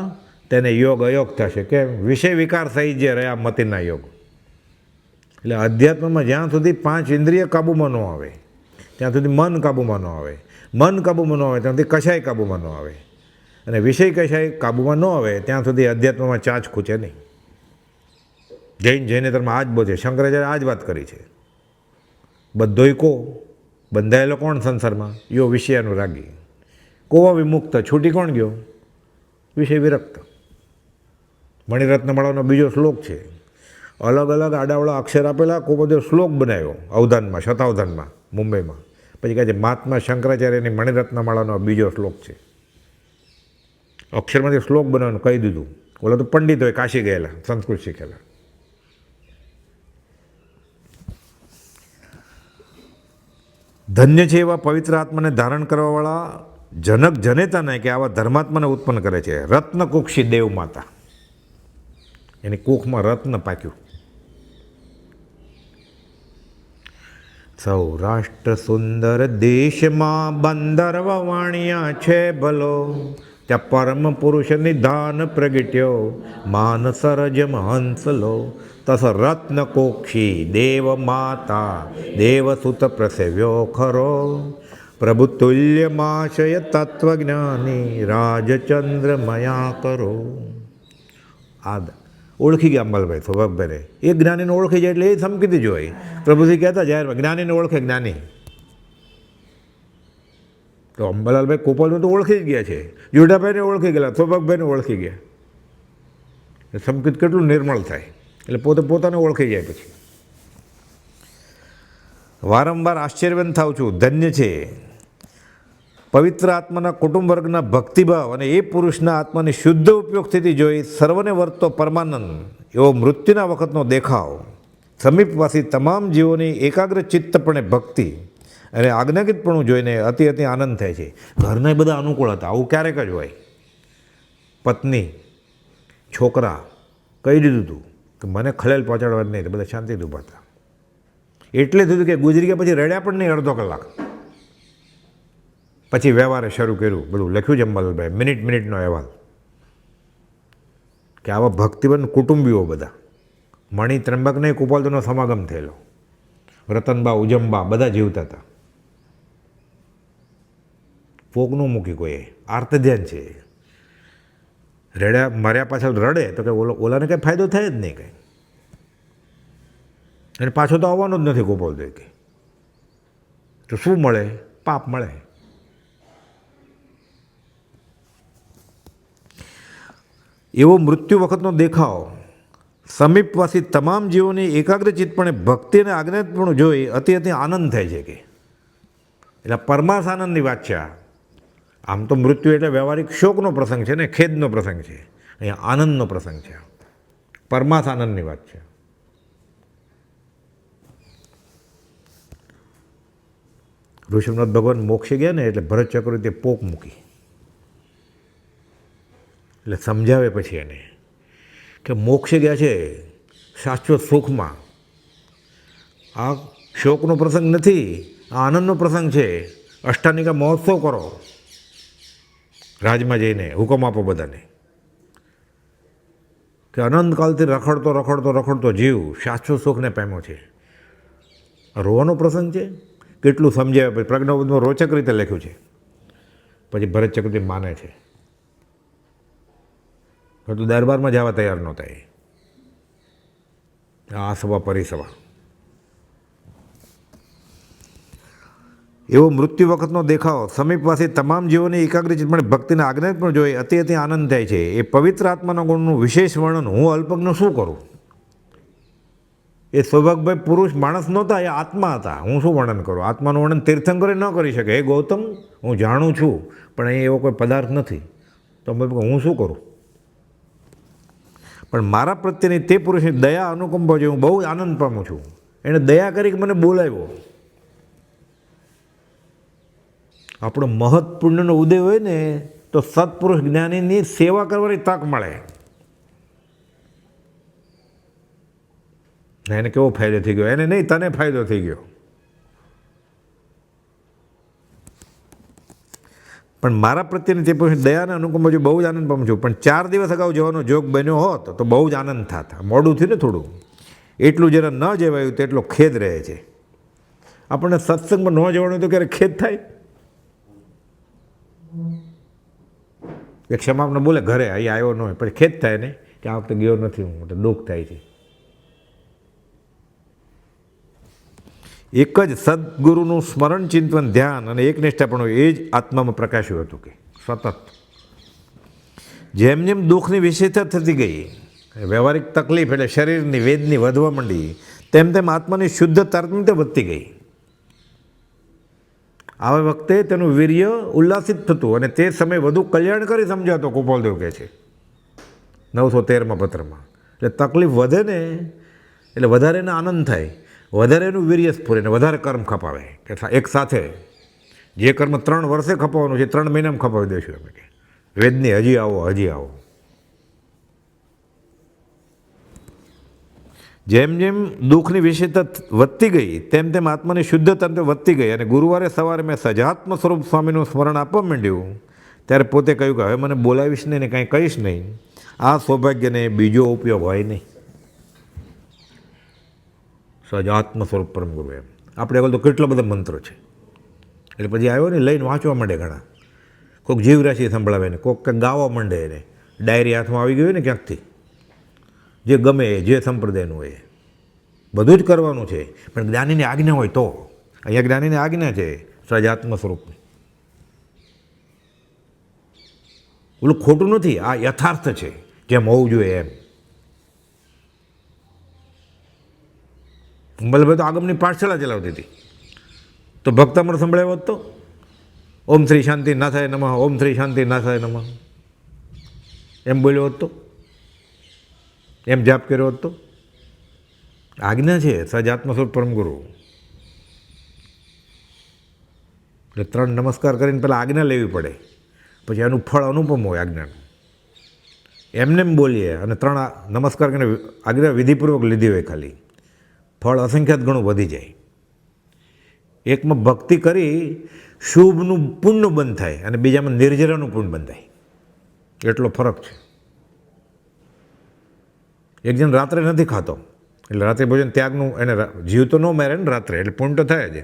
તેને યોગ અયોગ થશે. કેમ? વિષય વિકાર થઈ જે રહ્યા મતિના યોગ. એટલે અધ્યાત્મમાં જ્યાં સુધી 5 ઇન્દ્રિય કાબૂમાં ન આવે, ત્યાં સુધી મન કાબૂમાં ન આવે. મન કાબૂમાં ન આવે ત્યાં સુધી કશાય કાબૂમાં ન આવે. અને વિષય કશાય કાબૂમાં ન આવે ત્યાં સુધી અધ્યાત્મમાં ચાંચ ખૂચે નહીં. જૈન ધર્મ આ જ બોલે. શંકરાચાર્ય આ જ વાત કરી છે. બધોય કો બંધાયેલો કોણ સંસારમાં? યો વિષયાનુરાગી. કોવા વિમુક્ત, છૂટી કોણ ગયો? વિષય વિરક્ત. મણિરત્નમાળાનો બીજો શ્લોક છે. અલગ અલગ આડાવડા અક્ષર આપેલા, કોઈ બધો શ્લોક બનાવ્યો અવધાનમાં, શતાવધાનમાં, મુંબઈમાં. પછી કહે છે મહાત્મા શંકરાચાર્યની મણિરત્નમાળાનો બીજો શ્લોક છે. અક્ષરમાંથી શ્લોક બનાવવાનું કહી દીધું. ઓલા તો પંડિત હોય, કાશી ગયેલા, સંસ્કૃત શીખેલા. ધન્ય છે એવા પવિત્ર આત્માને ધારણ કરવાવાળા જનક જનેતાને કે આવા ધર્માત્માને ઉત્પન્ન કરે છે. રત્ન કુક્ષી દેવ માતા, એની કુખમાં રત્ન પાક્યું. સૌરાષ્ટ્ર સુંદર દેશમાં બંદર વાણિયા છે ભલો, ત્યાં પરમ પુરુષ નિધાન પ્રગટ્યો, માન સરજમ હંસલો. તસ રત્ન કોક્ષી દેવ માતા, દેવસુત પ્રસેવ્યો ખરો, પ્રભુ તુલ્યમાશય તત્વજ્ઞાની, રાજચંદ્ર મયા કરો. આ ઓળખી ગયા અંબાલાલભાઈ સૌભાગભાઈને. એ જ્ઞાનીને ઓળખી જાય એટલે એ સમકીતી જ હોય. પ્રભુજી કહેતા જાહેરમાં જ્ઞાનીને ઓળખે જ્ઞાની. તો અંબાલાલભાઈ કોપાલનું તો ઓળખી જ ગયા છે. યુઢાભાઈને ઓળખી ગયેલા, સૌભાગભાઈને ઓળખી ગયા. સમકીત કેટલું નિર્મળ થાય. એટલે પોતાને ઓળખી જાય. પછી વારંવાર આશ્ચર્યવંત થાઉં છું. ધન્ય છે પવિત્ર આત્માના કુટુંબ વર્ગના ભક્તિભાવ અને એ પુરુષના આત્માની શુદ્ધ ઉપયોગ સ્થિતિ જોઈ સર્વને વર્તતો પરમાનંદ એવો મૃત્યુના વખતનો દેખાવ, સમીપવાસી તમામ જીવોની એકાગ્ર ચિત્તપણે ભક્તિ અને આજ્ઞાકિતપણું જોઈને અતિ આનંદ થાય છે. ઘરના બધા અનુકૂળ હતા. આવું ક્યારેક જ હોય. પત્ની, છોકરા કહી દીધું હતું કે મને ખલેલ પહોંચાડવા નહીં, તો બધા શાંતિથી ઊભા હતા. એટલે થયું કે ગુજરી ગયા પછી રડ્યા પણ નહીં અડધો કલાક. પછી વ્યવહારે શરૂ કર્યું. બધું લખ્યું છે અંબાલાલભાઈ, મિનિટનો અહેવાલ, કે આવા ભક્તિવંત કુટુંબીઓ બધા, મણિ ત્રંબક નહીં કુપાલતોનો સમાગમ થયેલો, રતનબા, ઉજમબા બધા જીવતા હતા. પોકનું મૂકી કોઈએ, આર્ત ધ્યાન છે. રડ્યા મર્યા પાછળ રડે તો કે ઓલાને કંઈ ફાયદો થાય જ નહીં કંઈ. અને પાછો તો આવવાનો જ નથી ગોપાલ દે કે. તો શું મળે? પાપ મળે. એવો મૃત્યુ વખતનો દેખાવ સમીપવાસી તમામ જીવોની એકાગ્રચિતપણે ભક્તિ અને આજ્ઞાપણું જોઈ અતિ આનંદ થાય છે. કે એટલે પરમાર્થ આનંદની વાત છે આ. આમ તો મૃત્યુ એટલે વ્યવહારિક શોકનો પ્રસંગ છે ને, ખેદનો પ્રસંગ છે. અહીંયા આનંદનો પ્રસંગ છે. પરમાર્થ આનંદની વાત છે. ઋષભનાથ ભગવાન મોક્ષે ગયા ને એટલે ભરત ચક્રવર્તીએ પોક મૂકી. એટલે સમજાવે પછી એને કે મોક્ષે ગયા છે શાશ્વત સુખમાં. આ શોકનો પ્રસંગ નથી, આ આનંદનો પ્રસંગ છે. અષ્ટાનિકા મહોત્સવ કરો, રાજમાં જઈને હુકમ આપો બધાને કે અનંતકાલથી રખડતો જીવ શાશ્વત સુખને પામ્યો છે. રોવાનો પ્રસંગ છે. કેટલું સમજાવે. પછી પ્રજ્ઞાબોધમાં રોચક રીતે લખ્યું છે. પછી ભરત ચક્રવર્તી માને છે. તો દરબારમાં જવા તૈયાર નહોતા એ. આ સભા પરિસભા. એવો મૃત્યુ વખતનો દેખાવ સમીપવાસી તમામ જીવોની એકાગ્રચિત પણ ભક્તિના આજ્ઞા પણ જોઈ અતિ આનંદ થાય છે. એ પવિત્ર આત્માના ગુણનું વિશેષ વર્ણન હું અલ્પજ્ઞ શું કરું? એ સૌભાગભાઈ પુરુષ માણસ નહોતા, એ આત્મા હતા. હું શું વર્ણન કરું? આત્માનું વર્ણન તીર્થંકરે ન કરી શકે. હે ગૌતમ, હું જાણું છું પણ અહીં એવો કોઈ પદાર્થ નથી. તો હું શું કરું? પણ મારા પ્રત્યેની તે પુરુષની દયા અનુકંપા જે હું બહુ આનંદ પામું છું. એણે દયા કરી મને બોલાવ્યો. આપણો મહત્ પુણ્યનો ઉદય હોય ને તો સત્પુરુષ જ્ઞાનીની સેવા કરવાની તક મળે. એને કેવો ફાયદો થઈ ગયો? એને નહીં, તને ફાયદો થઈ ગયો. પણ મારા પ્રત્યેની તે પછી દયાના અનુકંપા જો બહુ જ આનંદ પામું છું. પણ 4 દિવસ અગાઉ જવાનો જોગ બન્યો હોત તો બહુ જ આનંદ થાત. મોડું થયું ને થોડું, એટલું જરા ન જવાયું તેટલો ખેદ રહે છે. આપણને સત્સંગમાં ન જવાનું તો ક્યારે ખેદ થાય? કે ક્ષમાપને બોલે ઘરે અહીં આવ્યો ન હોય, પછી ખેદ થાય ને કે આ વખતે ગયો નથી હું, તો દુઃખ થાય છે. એક જ સદગુરુનું સ્મરણ, ચિંતન, ધ્યાન અને એકનિષ્ઠાપણું એ જ આત્મામાં પ્રકાશ્યું હતું કે સતત. જેમ જેમ દુઃખની વિશેષતા થતી ગઈ, વ્યવહારિક તકલીફ એટલે શરીરની વેદની વધવા માંડી, તેમ તેમ આત્માની શુદ્ધ તારતમ્યતા વધતી ગઈ. આ વખતે તેનું વીર્ય ઉલ્લાસિત થતું અને તે સમય વધુ કલ્યાણકારી સમજાતો, ગોપાલદેવ કહે છે 913માં પત્રમાં. એટલે તકલીફ વધે ને એટલે વધારે એને આનંદ થાય, વધારે એનું વીર્ય સ્ફુરે ને વધારે કર્મ ખપાવે. કે એક સાથે જે કર્મ 3 વર્ષે ખપાવવાનું છે 3 મહિનામાં ખપાવી દઈશું અમે, કે વેદની હજી આવો હજી આવો. જેમ જેમ દુઃખની વિશેષતા વધતી ગઈ તેમ તેમ આત્માની શુદ્ધતા વધતી ગઈ. અને ગુરુવારે સવારે મેં સજાત્મ સ્વરૂપ સ્વામીનું સ્મરણ આપવા માંડ્યું ત્યારે પોતે કહ્યું કે હવે મને બોલાવીશ નહીં ને કાંઈ કહીશ નહીં, આ સૌભાગ્યને બીજો ઉપયોગ હોય નહીં. સજાત્મ સ્વરૂપ પરમ ગુરુ એમ આપણે આગળ તો કેટલા બધા મંત્રો છે. એટલે પછી આવ્યો ને લઈને વાંચવા માંડે ઘણા. કોઈક જીવરાશિ સંભળાવે ને કોઈક કંઈક ગાવા માંડે ને ડાયરી હાથમાં આવી ગઈ હોય ને ક્યાંકથી, જે ગમે જે સંપ્રદાયનું હોય બધું જ કરવાનું છે. પણ જ્ઞાનીની આજ્ઞા હોય તો. અહીંયા જ્ઞાનીની આજ્ઞા છે સજાત્મ સ્વરૂપની. ઓલું ખોટું નથી, આ યથાર્થ છે જેમ હોવું જોઈએ એમ. અંબલભાઈ તો આગમની પાઠશાળા ચલાવતી હતી, તો ભક્તામૃત સંભળાવ્યો હતો. ઓમ શ્રી શાંતિ ના થાય નમઃ, ઓમ શ્રી શાંતિ ના થાય નમઃ એમ બોલ્યો હતો, એમ જાપ કર્યો હતો. આજ્ઞા છે સજાત્મ સ્વરૂપ પરમ ગુરુ. એટલે 3 નમસ્કાર કરીને પહેલાં આજ્ઞા લેવી પડે, પછી એનું ફળ અનુપમ હોય આજ્ઞાનું. એમને એમ બોલીએ અને 3 નમસ્કાર કરીને આજ્ઞા વિધિપૂર્વક લીધી હોય ખાલી, ફળ અસંખ્યાત ઘણું વધી જાય. એકમાં ભક્તિ કરી શુભનું પુણ્ય બંધ થાય અને બીજામાં નિર્જરાનું પુણ્ય બંધ થાય, એટલો ફરક છે. એક જણ રાત્રે નથી ખાતો એટલે રાત્રિ ભોજન ત્યાગનું, એને જીવ તો ન મારે ને રાત્રે, એટલે પુણ્ય તો થાય જ.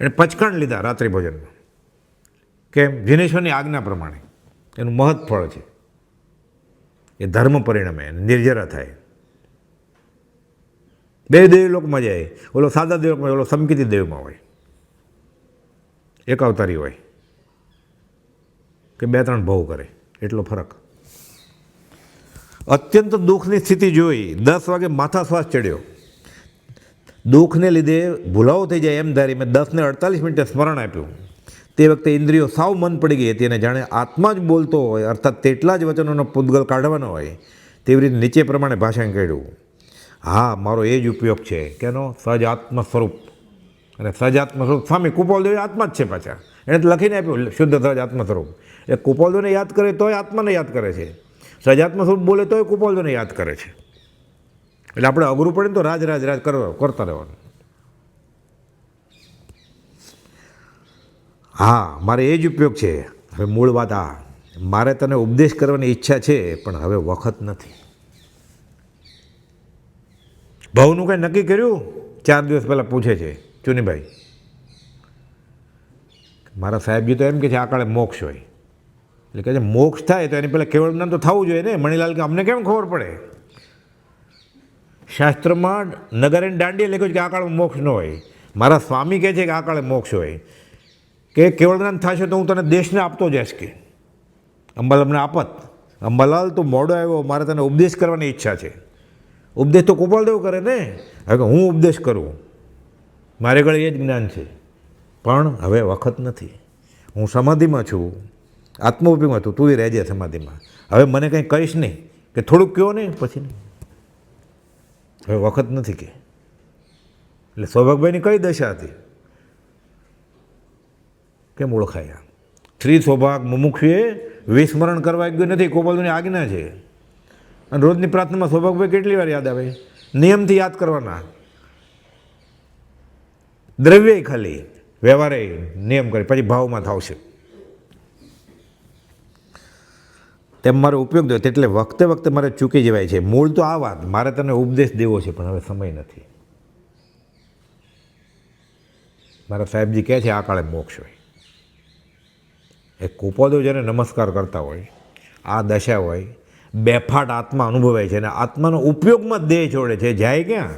એણે પચકાણ લીધા રાત્રિ ભોજનમાં. કેમ? જીનેશ્વરની આજ્ઞા પ્રમાણે એનું મહৎ ફળ છે. એ ધર્મ પરિણમે નિર્જરા થાય. 2 દેવી લોકમાં જાય, ઓલો સાદા દેવમાં, ઓલો સમકીતી દેવમાં હોય, એક અવતારી હોય કે 2-3 ભાવ કરે, એટલો ફરક. અત્યંત દુઃખની સ્થિતિ જોઈ 10 વાગે માથા શ્વાસ ચડ્યો. દુઃખને લીધે ભૂલાવો થઈ જાય એમ ધારી મેં 10 ને 48 મિનિટે સ્મરણ આપ્યું. તે વખતે ઇન્દ્રિયો સાવ મન પડી ગઈ હતી અને જાણે આત્મા જ બોલતો હોય, અર્થાત તેટલા જ વચનોનો પૂતગલ કાઢવાનો હોય તેવી રીતે નીચે પ્રમાણે ભાષણ કાઢ્યું. હા, મારો એ જ ઉપયોગ છે. કેનો? સજાત્મ સ્વરૂપ. અને સજાત્મ સ્વરૂપ સ્વામી કુપાલદેવ આત્મા જ છે પાછા. એણે તો લખીને આપ્યું શુદ્ધ સજાત્મ સ્વરૂપ. એ કુપાલદેવને યાદ કરે તોય આત્માને યાદ કરે છે, સજાત્મ સ્વરૂપ બોલે તોય કુપાલદેવને યાદ કરે છે. એટલે આપણે અઘરું પડે ને તો રાજ કરતા રહેવાનું. હા, મારે એ જ ઉપયોગ છે. હવે મૂળ વાત આ, મારે તને ઉપદેશ કરવાની ઈચ્છા છે પણ હવે વખત નથી. ભાવનું કંઈ નક્કી કર્યું? 4 દિવસ પહેલાં પૂછે છે ચુનીભાઈ. મારા સાહેબજી તો એમ કે છે આ કાળે મોક્ષ હોય. એટલે કહે છે મોક્ષ થાય તો એની પહેલાં કેવળ જ્ઞાન તો થવું જોઈએ ને. મણીલાલ કે અમને કેમ ખબર પડે? શાસ્ત્રમાં નગરીને દાંડીએ લખ્યું છે કે આ કાળમાં મોક્ષ ન હોય. મારા સ્વામી કહે છે કે આ કાળે મોક્ષ હોય, કે કેવળ જ્ઞાન થશે તો હું તને દેશને આપતો જઈશ. કે અંબાલાલ અમને આપત. અંબાલાલ તું મોડો આવ્યો, મારે તને ઉપદેશ કરવાની ઈચ્છા છે. ઉપદેશ તો કુપાલદેવ કરે ને, હવે હું ઉપદેશ કરું, મારે ગળે એ જ જ્ઞાન છે. પણ હવે વખત નથી. હું સમાધિમાં છું, આત્મરૂપીમાં છું, તું રહેજે સમાધિમાં. હવે મને કંઈ કહીશ નહીં, કે થોડુંક કહો ને પછી નહીં, હવે વખત નથી. કે એટલે સૌભાગભાઈની કઈ દશા હતી? કેમ ઓળખાયા? શ્રી સૌભાગ મુમુક્ષુએ વિસ્મરણ કરવા ગયું નથી, કુપાલદેવની આજ્ઞા છે. અને રોજની પ્રાર્થનામાં સૌભાગભાઈ કેટલી વાર યાદ આવે? નિયમથી યાદ કરવાના. દ્રવ્ય ખાલી, વ્યવહારે નિયમ કરે, પછી ભાવમાં થાવશે. તેમ મારો ઉપયોગ થયો એટલે વખતે વખતે મારે ચૂકી જવાય છે. મૂળ તો આ વાત, મારે તને ઉપદેશ દેવો છે પણ હવે સમય નથી. મારા સાહેબજી કહે છે આ કાળે મોક્ષ હોય. એ કુપોદો જેને નમસ્કાર કરતા હોય, આ દશા હોય, બેફાટ આત્મા અનુભવાય છે અને આત્માનો ઉપયોગમાં જ દેહ છોડે છે, જાય ક્યાં?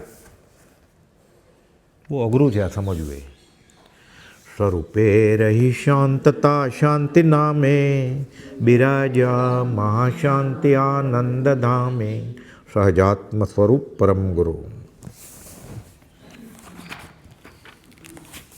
બહુ અઘરું છે આ સમજવું. એ સ્વરૂપે રહી શાંતતા શાંતિ નામે, બિરાજા મહાશાંતિ આનંદ ધામે, સહજાત્મ સ્વરૂપ પરમ ગુરુ.